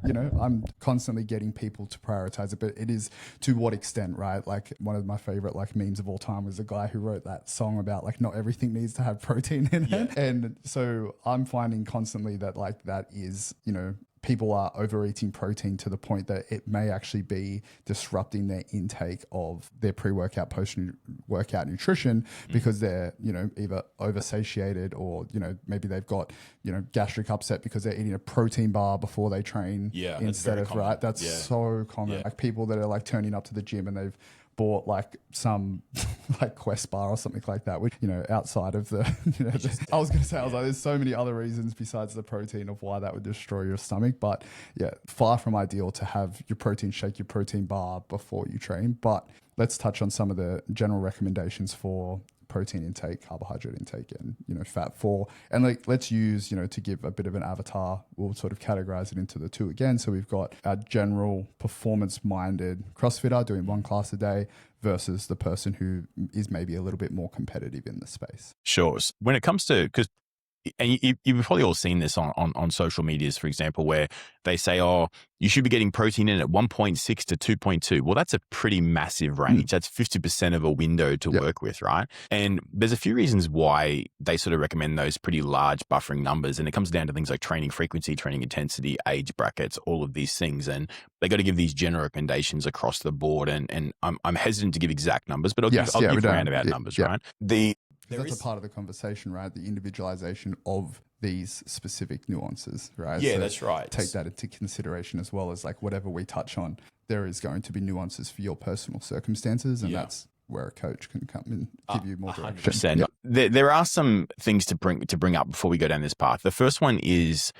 you know, I'm constantly getting people to prioritize it, but it is to what extent, right? Like one of my favorite memes of all time was the guy who wrote that song about not everything needs to have protein in it. And so I'm finding constantly that that is, you know, people are overeating protein to the point that it may actually be disrupting their intake of their pre-workout, post-workout nutrition, because they're, you know, either oversatiated, or, you know, maybe they've got, you know, gastric upset because they're eating a protein bar before they train instead of, right? That's so common. Like people that are turning up to the gym and they've bought some Quest bar or something like that, which, you know, outside of the, you know, I was going to say, there's so many other reasons besides the protein of why that would destroy your stomach. But yeah, far from ideal to have your protein shake, your protein bar before you train. But let's touch on some of the general recommendations for protein intake, carbohydrate intake, and, you know, fat for, and let's use, you know, to give a bit of an avatar, we'll sort of categorize it into the two again. So we've got our general performance minded CrossFitter doing one class a day versus the person who is maybe a little bit more competitive in the space. Sure. When it comes to, because, and you've probably all seen this on social medias, for example, where they say, oh, you should be getting protein in at 1.6 to 2.2. Well, that's a pretty massive range. That's 50% of a window to work with, right? And there's a few reasons why they sort of recommend those pretty large buffering numbers. And it comes down to things like training frequency, training intensity, age brackets, all of these things. And they got to give these general recommendations across the board. And I'm hesitant to give exact numbers, but I'll give roundabout numbers, right? That's a part of the conversation, right? The individualization of these specific nuances, right? Yeah, so that's right. Take that into consideration, as well as whatever we touch on, there is going to be nuances for your personal circumstances, and that's where a coach can come and give you more direction. 100%. There are some things to bring up before we go down this path. The first one is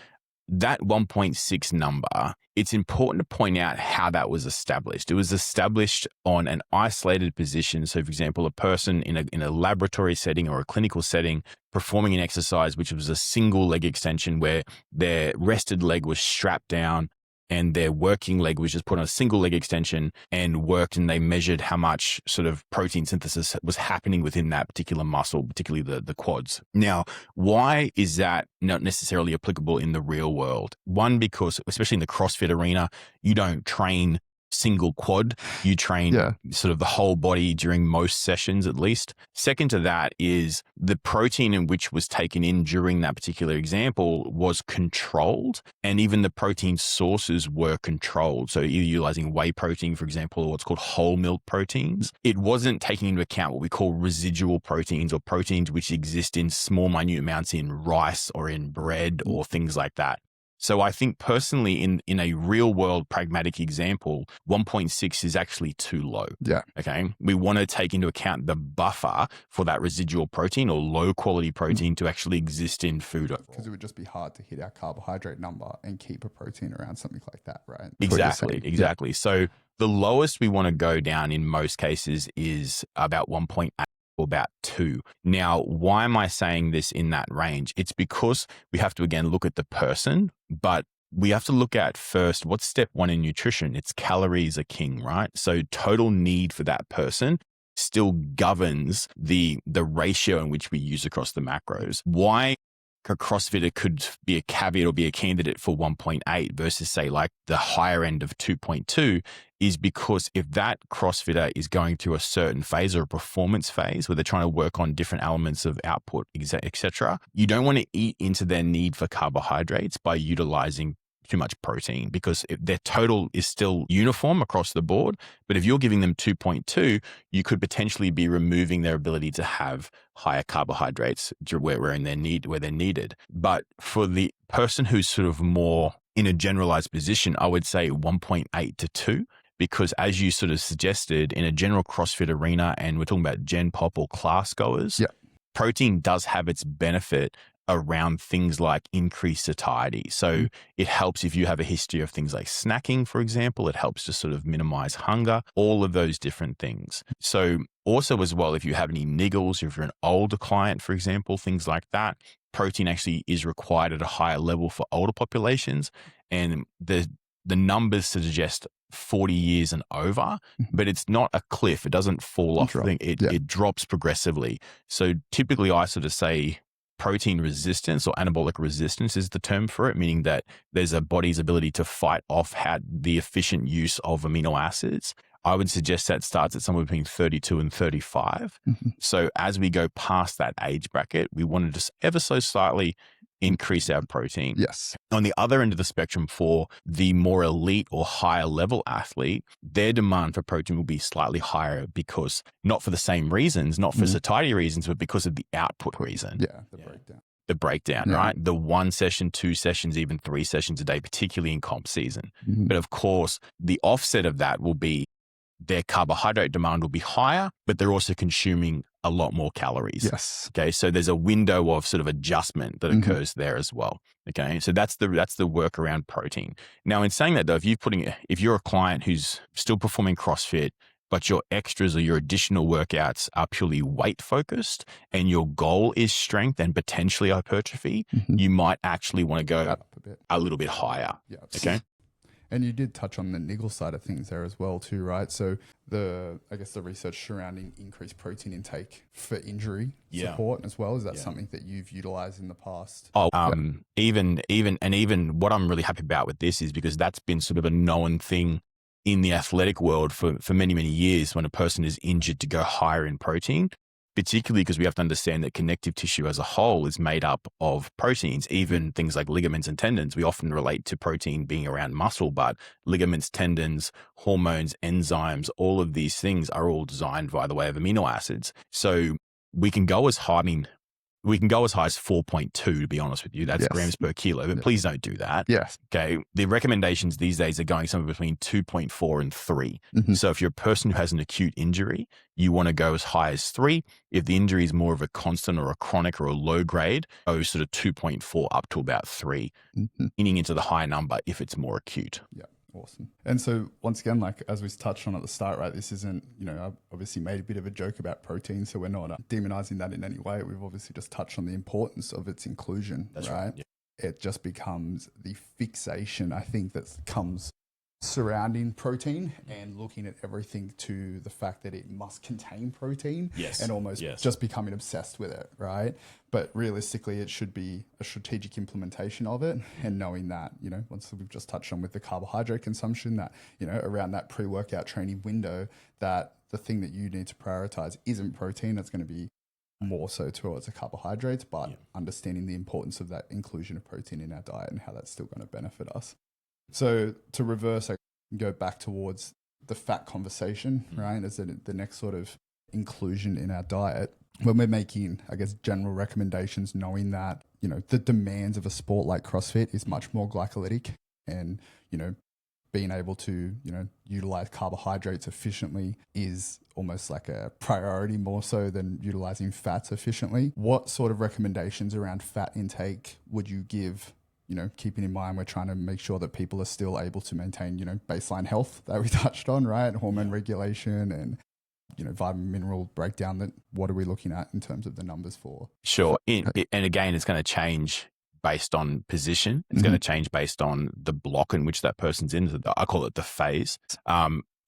that 1.6 number. It's important to point out how that was established. It was established on an isolated position. So, for example, a person in a laboratory setting or a clinical setting performing an exercise, which was a single leg extension where their rested leg was strapped down and their working leg was just put on a single leg extension and worked, and they measured how much sort of protein synthesis was happening within that particular muscle, particularly the quads. Now, why is that not necessarily applicable in the real world? One, because especially in the CrossFit arena, you don't train single quad, you train sort of the whole body during most sessions at least. Second to that is the protein in which was taken in during that particular example was controlled, and even the protein sources were controlled. So either utilizing whey protein, for example, or what's called whole milk proteins. It wasn't taking into account what we call residual proteins, or proteins which exist in small minute amounts in rice or in bread or things like that. So I think personally in a real world pragmatic example, 1.6 is actually too low. Yeah. Okay. We want to take into account the buffer for that residual protein or low quality protein to actually exist in food. Because it would just be hard to hit our carbohydrate number and keep a protein around something like that, right? Exactly. So the lowest we want to go down in most cases is about 1.8. About 2. Now, why am I saying this in that range? It's because we have to, again, look at the person, but we have to look at first, what's step 1 in nutrition? It's calories are king, right? So total need for that person still governs the ratio in which we use across the macros. Why a CrossFitter could be a caveat or be a candidate for 1.8 versus say like the higher end of 2.2 is because if that CrossFitter is going through a certain phase or a performance phase where they're trying to work on different elements of output, etc., you don't want to eat into their need for carbohydrates by utilizing too much protein, because if their total is still uniform across the board. But if you're giving them 2.2, you could potentially be removing their ability to have higher carbohydrates where they're needed. But for the person who's sort of more in a generalized position, I would say 1.8 to 2. Because as you sort of suggested, in a general CrossFit arena, and we're talking about Gen Pop or class goers, protein does have its benefit around things like increased satiety. So it helps if you have a history of things like snacking, for example. It helps to sort of minimize hunger, all of those different things. So also as well, if you have any niggles, if you're an older client, for example, things like that, protein actually is required at a higher level for older populations. And the numbers suggest 40 years and over, but it's not a cliff. It doesn't fall off. It drops progressively. So typically I sort of say protein resistance or anabolic resistance is the term for it, meaning that there's a body's ability to fight off the efficient use of amino acids. I would suggest that starts at somewhere between 32 and 35. So as we go past that age bracket, we want to just ever so slightly increase our protein. Yes. On the other end of the spectrum, for the more elite or higher level athlete, their demand for protein will be slightly higher, because not for the same reasons, not for satiety reasons, but because of the output reason. The breakdown, right? The 1 session, 2 sessions, even 3 sessions a day, particularly in comp season. But of course, the offset of that will be their carbohydrate demand will be higher, but they're also consuming a lot more calories. Yes. Okay. So there's a window of sort of adjustment that occurs there as well. Okay. So that's the work around protein. Now, in saying that though, if you're a client who's still performing CrossFit, but your extras or your additional workouts are purely weight focused and your goal is strength and potentially hypertrophy, you might actually want to go a little bit higher. Yeah. Okay. And you did touch on the niggle side of things there as well too, right? So the research surrounding increased protein intake for injury support as well, is that something that you've utilized in the past? Even what I'm really happy about with this is because that's been sort of a known thing in the athletic world for many, many years, when a person is injured, to go higher in protein. Particularly because we have to understand that connective tissue as a whole is made up of proteins, even things like ligaments and tendons. We often relate to protein being around muscle, but ligaments, tendons, hormones, enzymes, all of these things are all designed by the way of amino acids. So we can go as high, we can go as high as 4.2, to be honest with you. That's grams per kilo, but please don't do that. Yes. Okay. The recommendations these days are going somewhere between 2.4 and 3. So if you're a person who has an acute injury, you want to go as high as 3. If the injury is more of a constant or a chronic or a low grade, go sort of 2.4 up to about 3, getting into the higher number if it's more acute. Yeah. Awesome. And so once again, like as we touched on at the start, right, this isn't, I've obviously made a bit of a joke about protein, so we're not demonizing that in any way. We've obviously just touched on the importance of its inclusion, right? Yeah. it just becomes the fixation, I think, that comes surrounding protein and looking at everything to the fact that it must contain protein and almost just becoming obsessed with it, right? But realistically, it should be a strategic implementation of it, and knowing that, you know, once we've just touched on with the carbohydrate consumption, that, you know, around that pre-workout training window, that the thing that you need to prioritize isn't protein. It's going to be more so towards the carbohydrates, but understanding the importance of that inclusion of protein in our diet and how that's still going to benefit us. So to reverse, I go back towards the fat conversation, right? As the next sort of inclusion in our diet. When we're making, I guess, general recommendations, knowing that, you know, the demands of a sport like CrossFit is much more glycolytic, and, you know, being able to, you know, utilize carbohydrates efficiently is almost like a priority, more so than utilizing fats efficiently. What sort of recommendations around fat intake would you give, you know, keeping in mind we're trying to make sure that people are still able to maintain, you know, baseline health that we touched on, right? Hormone regulation and, you know, vitamin mineral breakdown. That what are we looking at in terms of the numbers for? Sure. And again, it's going to change based on position. It's going to change based on the block in which that person's in. I call it the phase.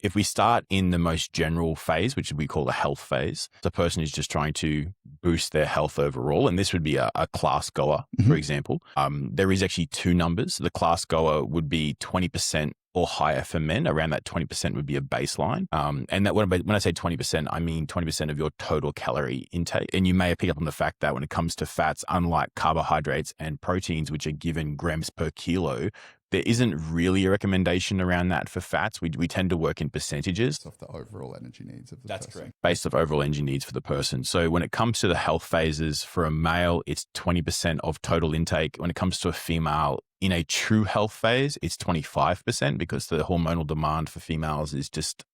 If we start in the most general phase, which we call the health phase, the person is just trying to boost their health overall. And this would be a class goer, for example. There is actually two numbers. The class goer would be 20% or higher for men. Around that 20% would be a baseline. And that when I say 20%, I mean 20% of your total calorie intake. And you may have picked up on the fact that when it comes to fats, unlike carbohydrates and proteins, which are given grams per kilo, there isn't really a recommendation around that for fats. We tend to work in percentages. Of the overall energy needs of the That's person. correct. Based off overall energy needs for the person. So when it comes to the health phases for a male, it's 20% of total intake. When it comes to a female, in a true health phase, it's 25% because the hormonal demand for females is just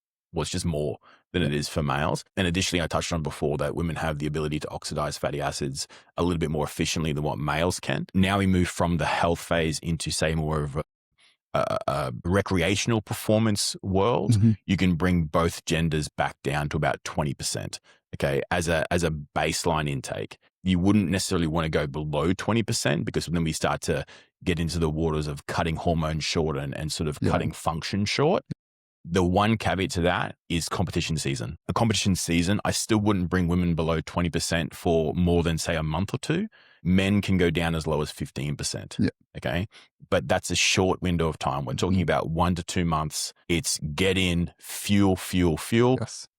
more than it is for males. And additionally, I touched on before that women have the ability to oxidize fatty acids a little bit more efficiently than what males can. Now we move from the health phase into, say, more of a recreational performance world. You can bring both genders back down to about 20%. Okay, as a baseline intake. You wouldn't necessarily want to go below 20% because then we start to get into the waters of cutting hormones short and sort of cutting function short. The one caveat to that is competition season. A competition season, I still wouldn't bring women below 20% for more than, say, a month or two. Men can go down as low as 15%. Yeah. Okay. But that's a short window of time. We're talking about 1 to 2 months. It's get in, fuel,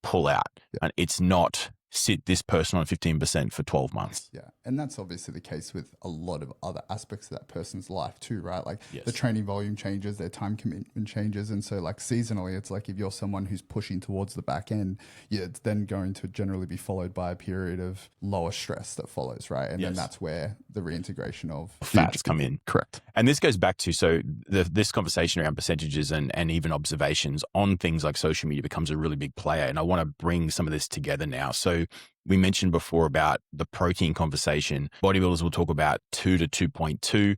pull out. Yeah. And it's not sit this person on 15% for 12 months. Yeah. And that's obviously the case with a lot of other aspects of that person's life too, right? Like the training volume changes, their time commitment changes. And so like seasonally, it's like if you're someone who's pushing towards the back end, it's then going to generally be followed by a period of lower stress that follows, right? And then that's where the reintegration of fats come in. Correct. And this goes back to, so this conversation around percentages and even observations on things like social media becomes a really big player. And I want to bring some of this together now. So we mentioned before about the protein conversation. Bodybuilders will talk about 2 to 2.2.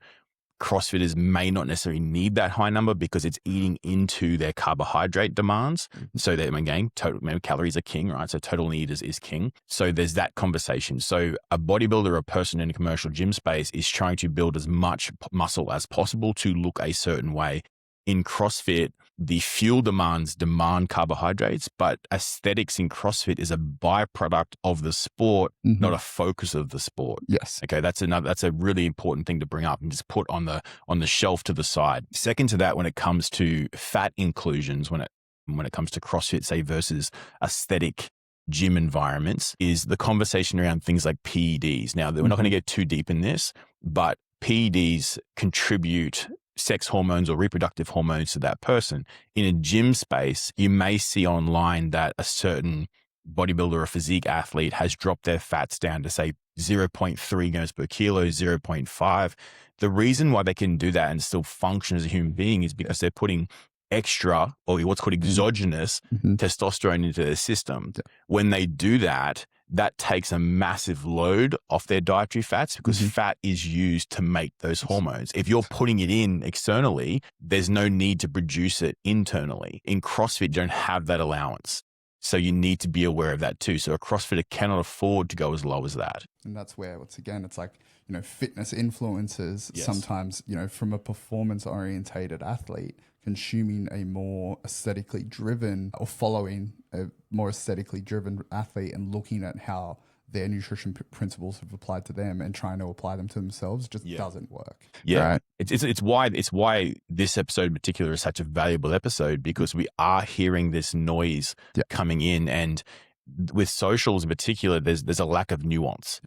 CrossFitters may not necessarily need that high number because it's eating into their carbohydrate demands. So that, again, calories are king, right? So total need is king. So there's that conversation. So a bodybuilder, a person in a commercial gym space is trying to build as much muscle as possible to look a certain way. In CrossFit, the fuel demands demand carbohydrates, but aesthetics in CrossFit is a byproduct of the sport, not a focus of the sport. Yes. Okay, that's a really important thing to bring up and just put on the shelf to the side. Second to that, when it comes to fat inclusions, when it comes to CrossFit, say, versus aesthetic gym environments, is the conversation around things like PEDs. Now, we're not going to get too deep in this, but PEDs contribute sex hormones or reproductive hormones to that person. In a gym space, you may see online that a certain bodybuilder or physique athlete has dropped their fats down to, say, 0.3 grams per kilo, 0.5. The reason why they can do that and still function as a human being is because they're putting extra, or what's called exogenous testosterone into their system. When they do that, that takes a massive load off their dietary fats because fat is used to make those hormones. If you're putting it in externally, there's no need to produce it internally. In CrossFit, you don't have that allowance. So you need to be aware of that too. So a CrossFitter cannot afford to go as low as that. And that's where, once again, it's like, fitness influencers, Yes. sometimes, from a performance orientated athlete, consuming a more aesthetically driven or following a more aesthetically driven athlete and looking at how their nutrition principles have applied to them and trying to apply them to themselves just doesn't work. Yeah. Right? It's why this episode in particular is such a valuable episode, because we are hearing this noise coming in, and with socials in particular, there's a lack of nuance.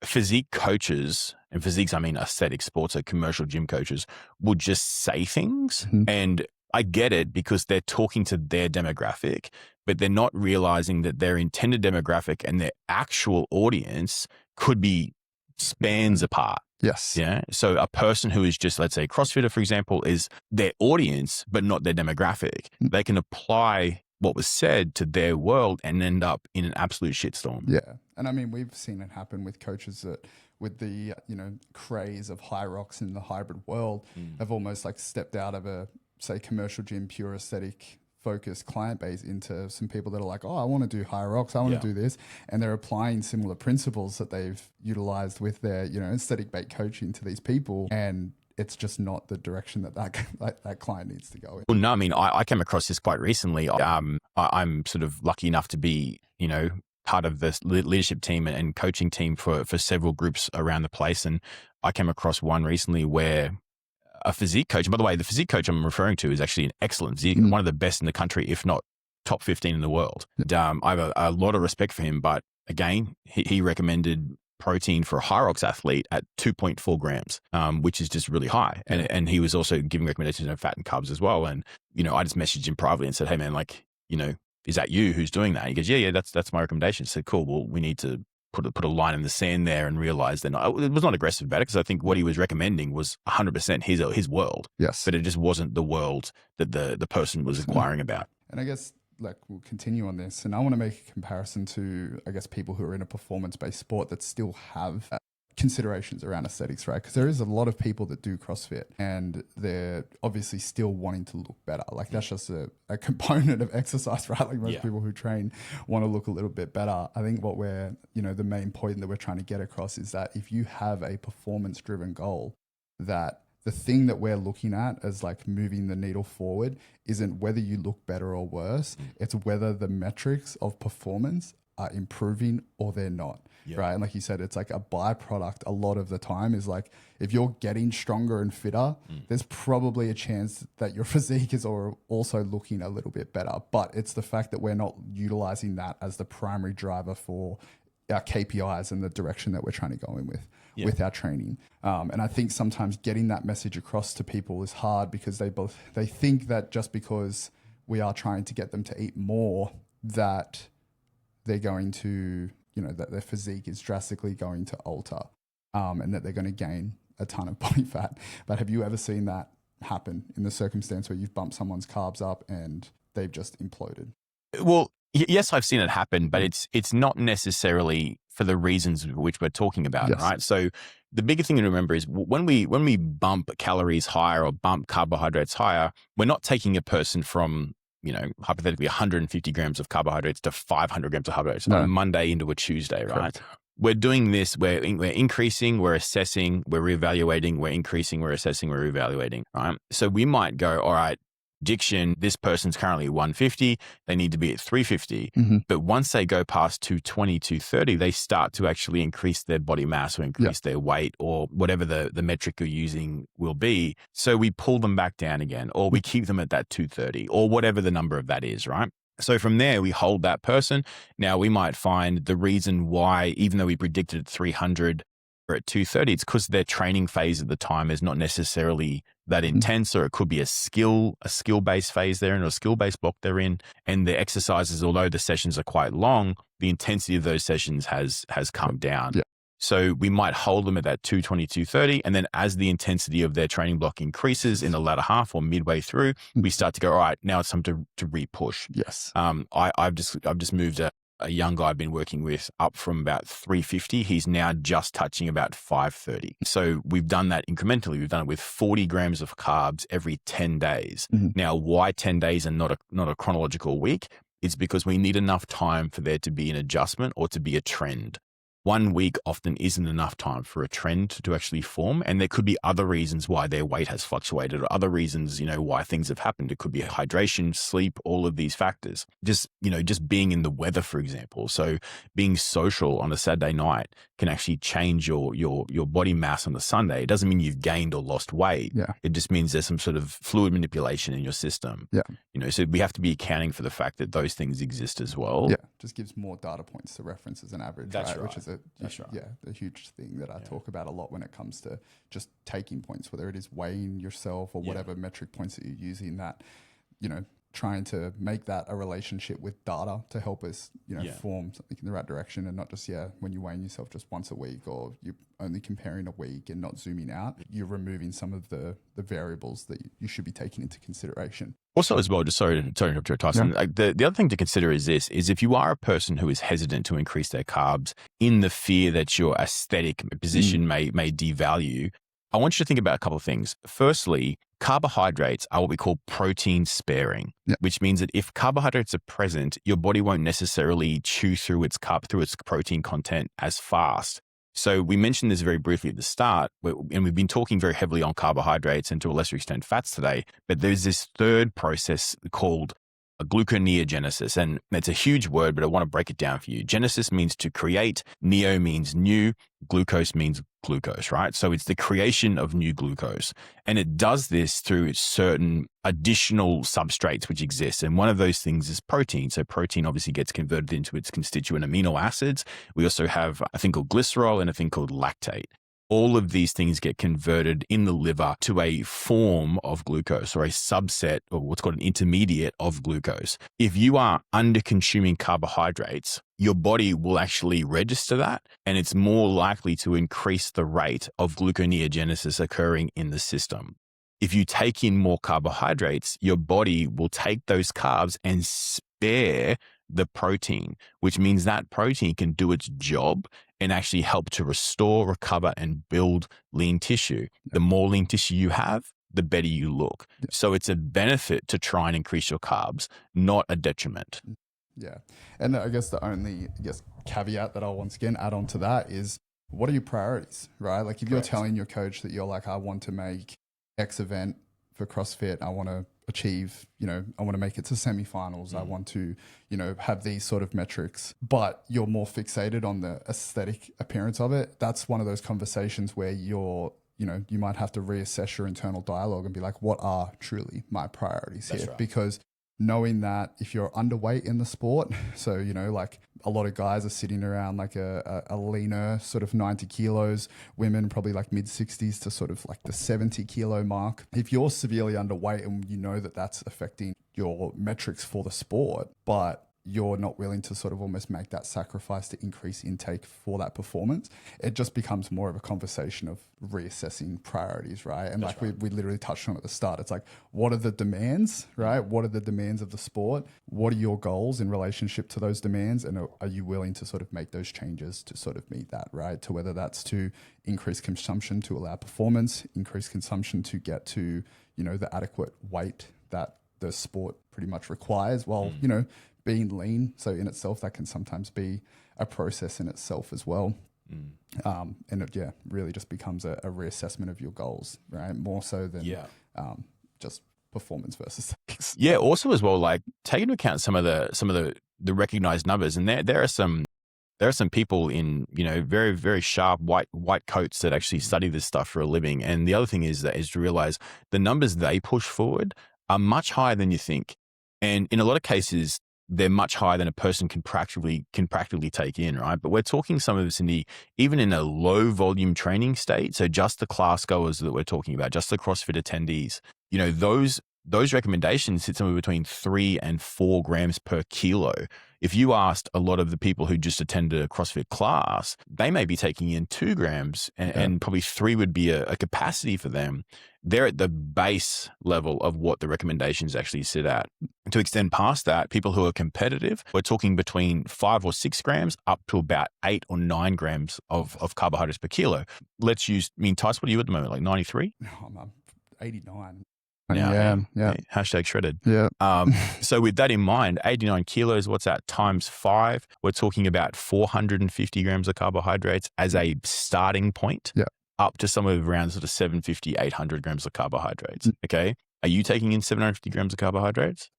Physique coaches, and physiques, I mean aesthetic sports, so commercial gym coaches, would just say things. And I get it, because they're talking to their demographic, but they're not realizing that their intended demographic and their actual audience could be spans apart. Yes. Yeah. So a person who is just, let's say, CrossFitter, for example, is their audience, but not their demographic. They can apply what was said to their world and end up in an absolute shitstorm. Yeah. And I mean, we've seen it happen with coaches that with the, craze of high rocks in the hybrid world have almost like stepped out of a, say, commercial gym, pure aesthetic focused client base into some people that are like, oh, I want to do high rocks. I want to do this. And they're applying similar principles that they've utilized with their, aesthetic based coaching to these people. And it's just not the direction that client needs to go in. Well, no, I mean, I came across this quite recently. I'm sort of lucky enough to be, part of the leadership team and coaching team for several groups around the place. And I came across one recently where a physique coach, and by the way, the physique coach I'm referring to is actually an excellent physique, one of the best in the country, if not top 15 in the world. And, I have a lot of respect for him, but again, he recommended protein for a high rocks athlete at 2.4 grams, which is just really high. And he was also giving recommendations on fat and carbs as well. And, I just messaged him privately and said, hey man, is that you who's doing that? He goes, yeah, that's my recommendation. I said, cool. Well, we need to put a line in the sand there and realize that it was not aggressive about it, because I think what he was recommending was 100% his world. Yes. But it just wasn't the world that the person was inquiring about. And I guess we'll continue on this, and I want to make a comparison to, I guess, people who are in a performance-based sport that still have considerations around aesthetics, right? Because there is a lot of people that do CrossFit and they're obviously still wanting to look better. Like that's just a component of exercise, right? Like most people who train want to look a little bit better. I think what we're, the main point that we're trying to get across is that if you have a performance-driven goal, that the thing that we're looking at as like moving the needle forward isn't whether you look better or worse. It's whether the metrics of performance are improving or they're not. Right. And like you said, it's like a byproduct a lot of the time is like, if you're getting stronger and fitter, there's probably a chance that your physique is also looking a little bit better. But it's the fact that we're not utilizing that as the primary driver for our KPIs and the direction that we're trying to go in with our training. And I think sometimes getting that message across to people is hard, because they think that just because we are trying to get them to eat more, that they're going to, that their physique is drastically going to alter, and that they're going to gain a ton of body fat. But have you ever seen that happen in the circumstance where you've bumped someone's carbs up and they've just imploded? Well, yes, I've seen it happen, but it's not necessarily for the reasons which we're talking about, right? So the bigger thing to remember is when we bump calories higher or bump carbohydrates higher, we're not taking a person from, hypothetically 150 grams of carbohydrates to 500 grams of carbohydrates on a Monday into a Tuesday, right? Correct. We're doing this, we're increasing, we're assessing, we're reevaluating, we're increasing, we're assessing, we're reevaluating, right? So we might go, all right, Diction, this person's currently 150, they need to be at 350. But once they go past 220, 230, they start to actually increase their body mass or increase their weight, or whatever the metric you're using will be. So we pull them back down again, or we keep them at that 230, or whatever the number of that is, right? So from there, we hold that person. Now we might find the reason why, even though we predicted 300 or at 230, it's because their training phase at the time is not necessarily that intense, or it could be a skill-based phase they're in, or a skill-based block they're in. And the exercises, although the sessions are quite long, the intensity of those sessions has come down. So we might hold them at that 220, 230. And then as the intensity of their training block increases in the latter half or midway through, we start to go, all right, now it's time to re-push. I've just moved a young guy I've been working with up from about 350. He's now just touching about 530. So we've done that incrementally. We've done it with 40 grams of carbs every 10 days. Now, why 10 days and not a chronological week? It's because we need enough time for there to be an adjustment or to be a trend. 1 week often isn't enough time for a trend to actually form. And there could be other reasons why their weight has fluctuated, or other reasons, why things have happened. It could be hydration, sleep, all of these factors. Just being in the weather, for example. So being social on a Saturday night can actually change your body mass on the Sunday. It doesn't mean you've gained or lost weight. Yeah. It just means there's some sort of fluid manipulation in your system. Yeah. So we have to be accounting for the fact that those things exist as well. Yeah. Just gives more data points to reference as an average, That's right? right. Which is a huge thing that I talk about a lot when it comes to just taking points, whether it is weighing yourself or whatever metric points that you're using, that, trying to make that a relationship with data to help us, form something in the right direction, and not just, when you're weighing yourself just once a week, or you're only comparing a week and not zooming out, you're removing some of the variables that you should be taking into consideration. Also, as well, just sorry to interrupt you, Tyson. Yeah. Like the other thing to consider is this: is if you are a person who is hesitant to increase their carbs in the fear that your aesthetic position may devalue, I want you to think about a couple of things. Firstly, carbohydrates are what we call protein sparing, which means that if carbohydrates are present, your body won't necessarily chew through its protein content as fast. So we mentioned this very briefly at the start, and we've been talking very heavily on carbohydrates and to a lesser extent fats today, but there's this third process called gluconeogenesis. And it's a huge word, but I want to break it down for you. Genesis means to create, neo means new, glucose means glucose, right? So it's the creation of new glucose. And it does this through certain additional substrates which exist. And one of those things is protein. So protein obviously gets converted into its constituent amino acids. We also have a thing called glycerol and a thing called lactate. All of these things get converted in the liver to a form of glucose, or a subset, or what's called an intermediate of glucose. If you are under consuming carbohydrates, your body will actually register that, and it's more likely to increase the rate of gluconeogenesis occurring in the system. If you take in more carbohydrates, your body will take those carbs and spare the protein, which means that protein can do its job and actually help to restore, recover, and build lean tissue. The more lean tissue you have, the better you look. So it's a benefit to try and increase your carbs, not a detriment. Yeah. And I guess the only caveat that I'll once again add on to that is, what are your priorities, right? Like if you're telling your coach that you're like, I want to make X event for CrossFit, I want to achieve, I want to make it to semifinals, I want to, have these sort of metrics, but you're more fixated on the aesthetic appearance of it. That's one of those conversations where you might have to reassess your internal dialogue and be like, what are truly my priorities here? Right. Because knowing that if you're underweight in the sport, so, like a lot of guys are sitting around like a leaner sort of 90 kilos, women probably like mid 60s to sort of like the 70 kilo mark. If you're severely underweight and you know that that's affecting your metrics for the sport, but you're not willing to sort of almost make that sacrifice to increase intake for that performance, it just becomes more of a conversation of reassessing priorities, right? And that's like we literally touched on at the start. It's like, what are the demands, right? What are the demands of the sport? What are your goals in relationship to those demands? And are you willing to sort of make those changes to sort of meet that, right? To whether that's to increase consumption to allow performance, increase consumption to get to, the adequate weight that the sport pretty much requires. Well, being lean, so in itself, that can sometimes be a process in itself as well. And it, really just becomes a reassessment of your goals, right? More so than just performance versus sex. Yeah. Also, as well, like take into account some of the recognized numbers, and there are some people in very, very sharp white coats that actually study this stuff for a living. And the other thing is to realize the numbers they push forward are much higher than you think, and in a lot of cases, they're much higher than a person can practically take in, right? But we're talking some of this even in a low volume training state. So just the class goers that we're talking about, just the CrossFit attendees, those recommendations sit somewhere between 3 and 4 grams per kilo. If you asked a lot of the people who just attended a CrossFit class, they may be taking in 2 grams and probably 3 would be a capacity for them. They're at the base level of what the recommendations actually sit at. To extend past that, people who are competitive, we're talking between 5 or 6 grams up to about 8 or 9 grams of carbohydrates per kilo. Let's use, Tyson, what are you at the moment? Like 93? No, I'm 89. now. Yeah, and, yeah. Hashtag shredded. Yeah. So with that in mind, 89 kilos, what's that times 5? We're talking about 450 grams of carbohydrates as a starting point. Yeah. Up to somewhere around sort of 750, 800 grams of carbohydrates. Okay. Are you taking in 750 grams of carbohydrates?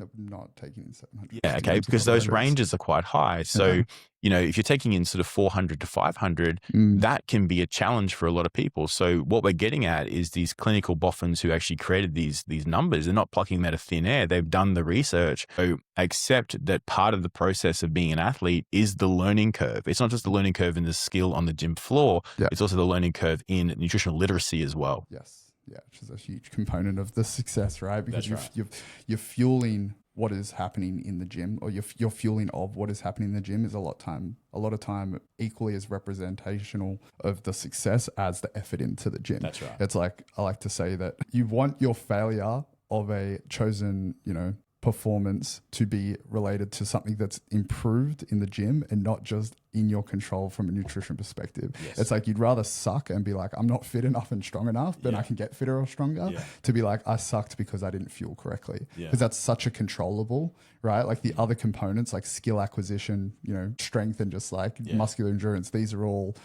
I'm not taking in 700. Yeah, okay, because those ranges are quite high. So, if you're taking in sort of 400 to 500, that can be a challenge for a lot of people. So what we're getting at is these clinical boffins who actually created these numbers. They're not plucking them out of thin air. They've done the research. So accept that part of the process of being an athlete is the learning curve. It's not just the learning curve in the skill on the gym floor. Yeah. It's also the learning curve in nutritional literacy as well. Yes. Yeah, which is a huge component of the success, right? Because you're fueling what is happening in the gym, or your fueling of what is happening in the gym is a lot of time equally as representational of the success as the effort into the gym. That's right. It's like, I like to say that you want your failure of a chosen, performance to be related to something that's improved in the gym and not just in your control from a nutrition perspective. Yes. It's like you'd rather suck and be like, I'm not fit enough and strong enough, but I can get fitter or stronger, to be like, I sucked because I didn't fuel correctly. Because that's such a controllable, right? Like the other components like skill acquisition, strength and just like muscular endurance, these are all,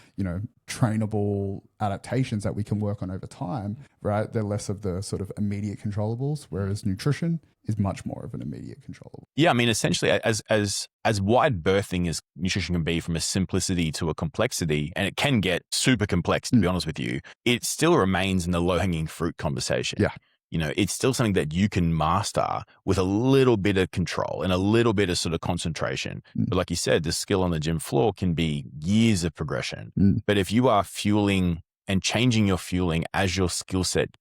trainable adaptations that we can work on over time, right? They're less of the sort of immediate controllables, whereas nutrition is much more of an immediate controllable. Yeah, I mean, essentially, as wide berthing as nutrition can be from a simplicity to a complexity, and it can get super complex, to be honest with you, it still remains in the low-hanging fruit conversation. Yeah. It's still something that you can master with a little bit of control and a little bit of sort of concentration. But like you said, the skill on the gym floor can be years of progression. But if you are fueling and changing your fueling as your skill set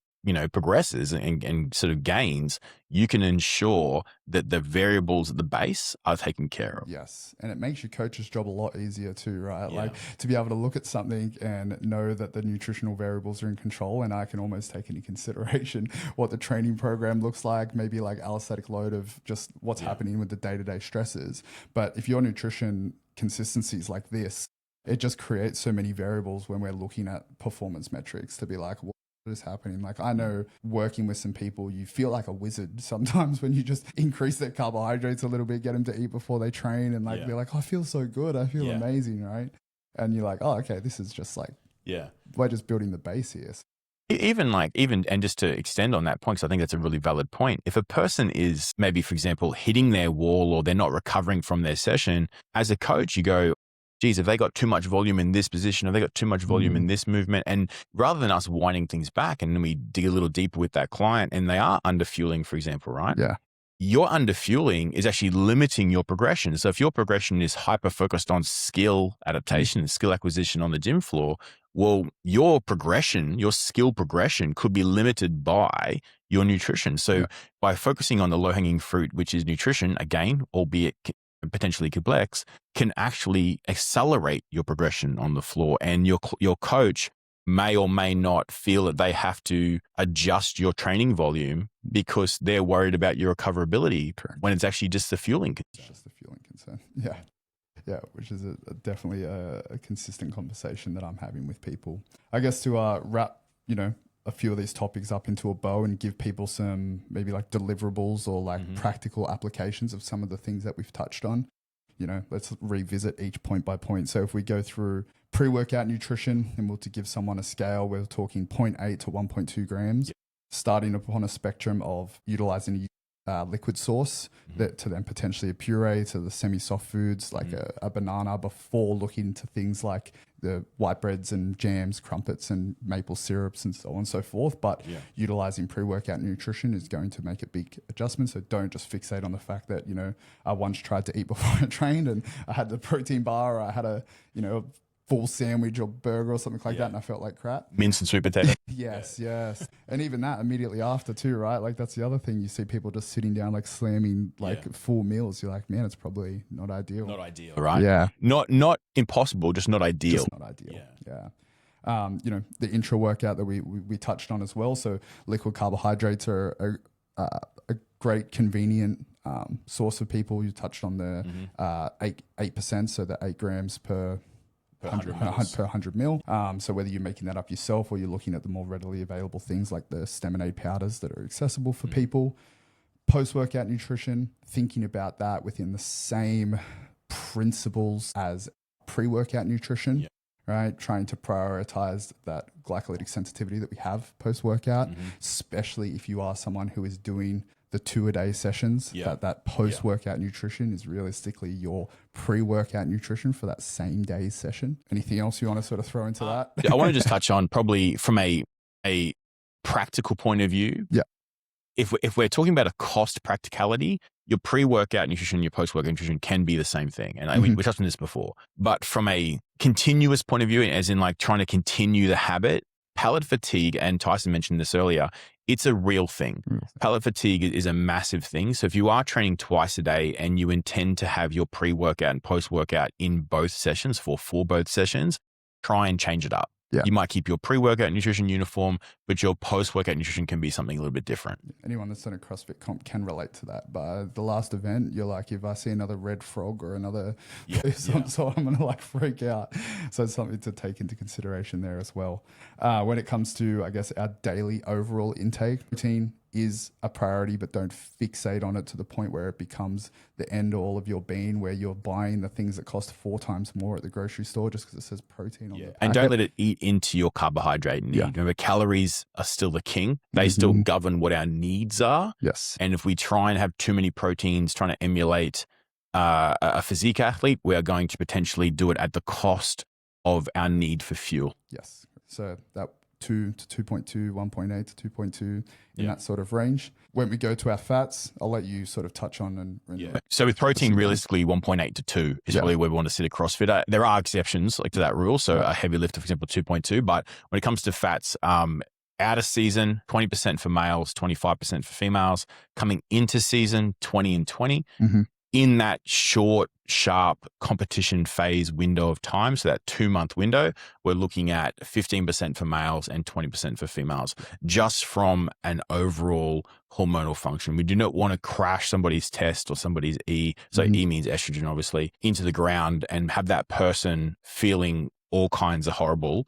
progresses and sort of gains, you can ensure that the variables at the base are taken care of. Yes. And it makes your coach's job a lot easier too, right? Yeah. Like to be able to look at something and know that the nutritional variables are in control, and I can almost take into consideration what the training program looks like, maybe like allostatic load of just what's happening with the day-to-day stresses. But if your nutrition consistency is like this, it just creates so many variables when we're looking at performance metrics to be like, what is happening? Like I know working with some people, you feel like a wizard sometimes when you just increase their carbohydrates a little bit, get them to eat before they train, and like they're like, oh, I feel so good, I feel amazing, right? And you're like, oh, okay, this is just like, we're just building the base here. Even and just to extend on that point, because I think that's a really valid point. If a person is maybe, for example, hitting their wall or they're not recovering from their session, as a coach, you go, geez, have they got too much volume in this position? Have they got too much volume in this movement? And rather than us winding things back and then we dig a little deeper with that client and they are underfueling, for example, right? Yeah. Your underfueling is actually limiting your progression. So if your progression is hyper-focused on skill adaptation and skill acquisition on the gym floor, well, your progression, your skill progression could be limited by your nutrition. So by focusing on the low-hanging fruit, which is nutrition, again, albeit potentially complex, can actually accelerate your progression on the floor. And your coach may or may not feel that they have to adjust your training volume because they're worried about your recoverability. Correct. When it's actually just the fueling concern. It's just the fueling concern. Yeah. Yeah, which is definitely a consistent conversation that I'm having with people. I guess to wrap, a few of these topics up into a bow and give people some maybe like deliverables or like practical applications of some of the things that we've touched on. Let's revisit each point by point. So if we go through pre-workout nutrition and we'll to give someone a scale, we're talking 0.8 to 1.2 grams, starting upon a spectrum of utilizing a liquid source that to then potentially a puree to the semi-soft foods like a banana, before looking to things like the white breads and jams, crumpets and maple syrups and so on and so forth. But utilizing pre-workout nutrition is going to make a big adjustment. So don't just fixate on the fact that, I once tried to eat before I trained and I had the protein bar, or I had a full sandwich or burger or something like that, and I felt like crap. Mince and sweet potato. Yes. And even that immediately after too, right? Like that's the other thing. You see people just sitting down, like slamming full meals. You're like, man, it's probably not ideal. Not ideal, right? Yeah. Not impossible, just not ideal. Just not ideal. Yeah. The intra-workout that we touched on as well. So liquid carbohydrates are a great convenient source of people. You touched on the 8%, so the 8 grams per per 100 mil. So whether you're making that up yourself or you're looking at the more readily available things like the Staminade powders that are accessible for people, post-workout nutrition, thinking about that within the same principles as pre-workout nutrition, right? Trying to prioritize that glycolytic sensitivity that we have post-workout, especially if you are someone who is doing the 2-a-day sessions, that post-workout nutrition is realistically your pre-workout nutrition for that same day's session. Anything else you want to sort of throw into that? I want to just touch on probably from a practical point of view. Yeah. If we're talking about a cost practicality, your pre-workout nutrition, your post-workout nutrition can be the same thing. And we touched on this before, but from a continuous point of view, as in like trying to continue the habit, palate fatigue, and Tyson mentioned this earlier, it's a real thing. Palate fatigue is a massive thing. So if you are training twice a day and you intend to have your pre-workout and post-workout in both sessions for both sessions, try and change it up. Yeah. You might keep your pre-workout nutrition uniform, but your post-workout nutrition can be something a little bit different. Anyone that's done a CrossFit comp can relate to that. But the last event, you're like, if I see another red frog or another some sort, I'm going to like freak out. So it's something to take into consideration there as well. When it comes to, I guess, our daily overall intake, routine is a priority, but don't fixate on it to the point where it becomes the end all of your being, where you're buying the things that cost 4 times more at the grocery store just because it says protein on the packet. And don't let it eat into your carbohydrate need. Remember, calories are still the king. They still govern what our needs are. Yes. And if we try and have too many proteins, trying to emulate a physique athlete, we are going to potentially do it at the cost of our need for fuel. Yes. So that 2 to 2.2, 1.8 to 2.2 in that sort of range. When we go to our fats, I'll let you sort of touch on and So with protein, realistically, 1.8 to 2 is probably where we want to sit at CrossFit. There are exceptions like to that rule. So a heavy lifter, for example, 2.2. But when it comes to fats, out of season, 20% for males, 25% for females. Coming into season, 20 and 20. In that short, sharp competition phase window of time, so that 2-month window, we're looking at 15% for males and 20% for females, just from an overall hormonal function. We do not want to crash somebody's test or somebody's E, so E means estrogen, obviously, into the ground and have that person feeling all kinds of horrible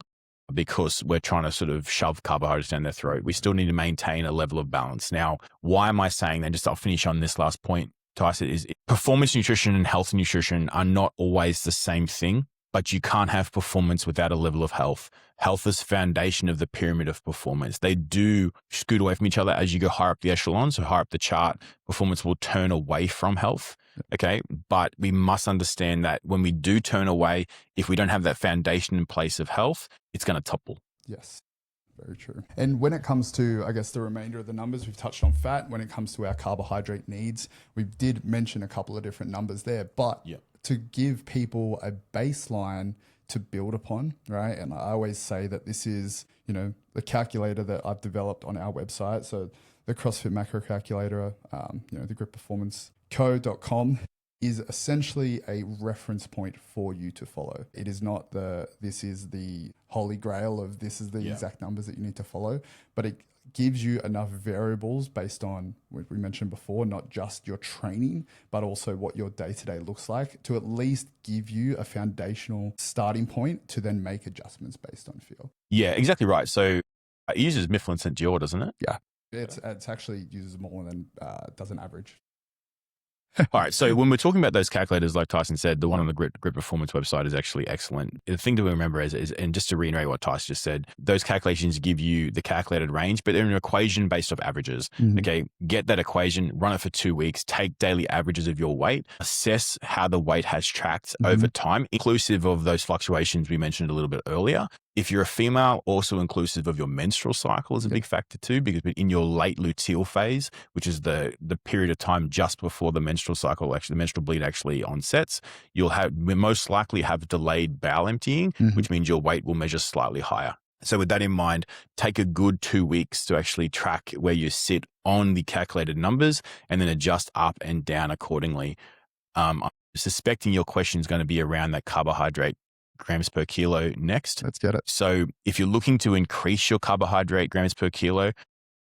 because we're trying to sort of shove carbohydrates down their throat. We still need to maintain a level of balance. Now, why am I saying that? I'll finish on this last point, Tyson, is performance nutrition and health nutrition are not always the same thing, but you can't have performance without a level of health. Health is foundation of the pyramid of performance. They do scoot away from each other as you go higher up the echelon. So higher up the chart, performance will turn away from health. Okay. But we must understand that when we do turn away, if we don't have that foundation in place of health, it's going to topple. Yes. Very true. And when it comes to, I guess, the remainder of the numbers, we've touched on fat. When it comes to our carbohydrate needs, we did mention a couple of different numbers there, but to give people a baseline to build upon, right? And I always say that this is, the calculator that I've developed on our website. So the CrossFit macro calculator, the gripperformanceco.com is essentially a reference point for you to follow. It is not this is the holy grail of this is the exact numbers that you need to follow, but it gives you enough variables based on what we mentioned before, not just your training, but also what your day-to-day looks like to at least give you a foundational starting point to then make adjustments based on feel. Yeah, exactly right. So it uses Mifflin St. Dior, doesn't it? Yeah. It's actually uses more than does an average. All right. So when we're talking about those calculators, like Tyson said, the one on the Grip Performance website is actually excellent. The thing to remember is, and just to reiterate what Tyson just said, those calculations give you the calculated range, but they're an equation based off averages. Okay. Get that equation, run it for 2 weeks, take daily averages of your weight, assess how the weight has tracked over time, inclusive of those fluctuations we mentioned a little bit earlier. If you're a female, also inclusive of your menstrual cycle is a big factor too, because in your late luteal phase, which is the period of time just before the menstrual cycle, actually the menstrual bleed actually onsets, you'll most likely have delayed bowel emptying, which means your weight will measure slightly higher. So with that in mind, take a good 2 weeks to actually track where you sit on the calculated numbers and then adjust up and down accordingly. I'm suspecting your question is going to be around that carbohydrate grams per kilo next. Let's get it. So if you're looking to increase your carbohydrate grams per kilo,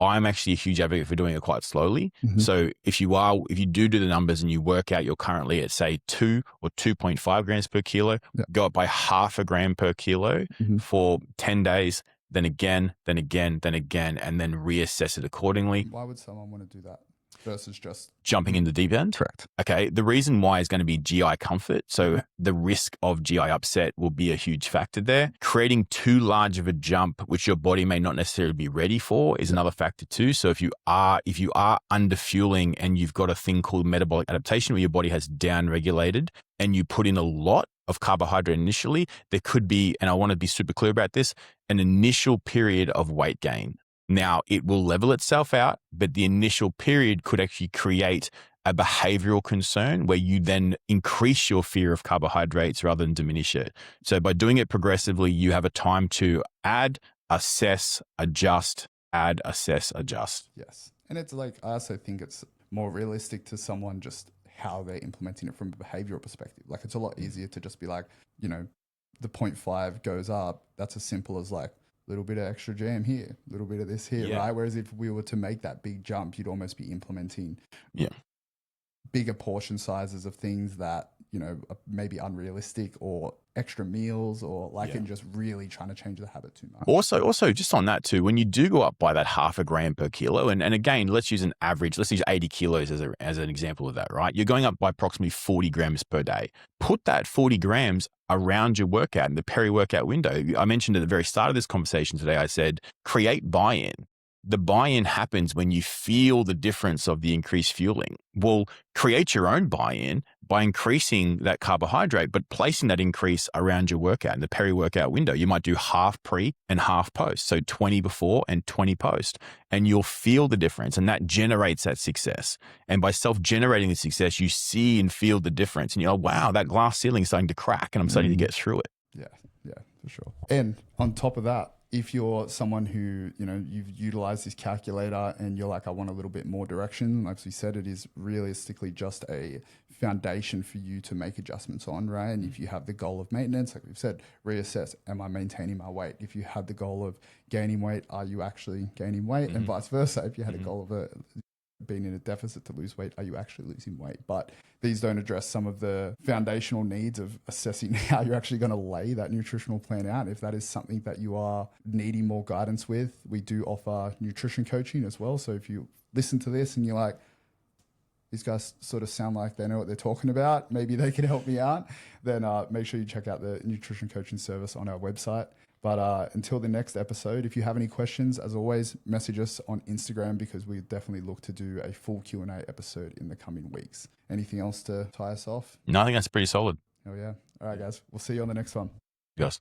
I'm actually a huge advocate for doing it quite slowly. So if you do the numbers and you work out, you're currently at say 2 or 2.5 grams per kilo, go up by half a gram per kilo for 10 days, then again, and then reassess it accordingly. Why would someone want to do that versus just jumping in the deep end? Correct. Okay. The reason why is going to be GI comfort. So the risk of GI upset will be a huge factor there. Creating too large of a jump, which your body may not necessarily be ready for, is another factor too. So if you are under fueling and you've got a thing called metabolic adaptation where your body has down regulated and you put in a lot of carbohydrate initially, there could be, and I want to be super clear about this, an initial period of weight gain. Now, it will level itself out, but the initial period could actually create a behavioral concern where you then increase your fear of carbohydrates rather than diminish it. So by doing it progressively, you have a time to add, assess, adjust, add, assess, adjust. Yes. And it's like, I also think it's more realistic to someone just how they're implementing it from a behavioral perspective. Like, it's a lot easier to just be like, you know, the 0.5 goes up. That's as simple as like, little bit of extra jam here, a little bit of this here, right? Whereas if we were to make that big jump, you'd almost be implementing bigger portion sizes of things that, you know, are maybe unrealistic, or extra meals, or like, and just really trying to change the habit too much. Also just on that too, when you do go up by that half a gram per kilo, and again, let's use an average, let's use 80 kilos as an example of that, right? You're going up by approximately 40 grams per day. Put that 40 grams around your workout in the peri-workout window. I mentioned at the very start of this conversation today, I said, create buy-in. The buy-in happens when you feel the difference of the increased fueling. Well, create your own buy-in by increasing that carbohydrate, but placing that increase around your workout in the peri-workout window. You might do half pre and half post. So 20 before and 20 post, and you'll feel the difference, and that generates that success. And by self-generating the success, you see and feel the difference, and you're like, wow, that glass ceiling is starting to crack and I'm starting to get through it. Yeah, for sure. And on top of that, if you're someone who, you know, you've utilized this calculator and you're like, I want a little bit more direction, like we said, it is realistically just a foundation for you to make adjustments on, right? And if you have the goal of maintenance, like we've said, reassess, am I maintaining my weight? If you have the goal of gaining weight, are you actually gaining weight? And vice versa, if you had a goal of being in a deficit to lose weight, are you actually losing weight? But these don't address some of the foundational needs of assessing how you're actually going to lay that nutritional plan out. If that is something that you are needing more guidance with, we do offer nutrition coaching as well. So if you listen to this and you're like, these guys sort of sound like they know what they're talking about, maybe they can help me out, then make sure you check out the nutrition coaching service on our website. But until the next episode, if you have any questions, as always, message us on Instagram, because we definitely look to do a full Q&A episode in the coming weeks. Anything else to tie us off? No, I think that's pretty solid. Oh, yeah. All right, guys. We'll see you on the next one. Yes.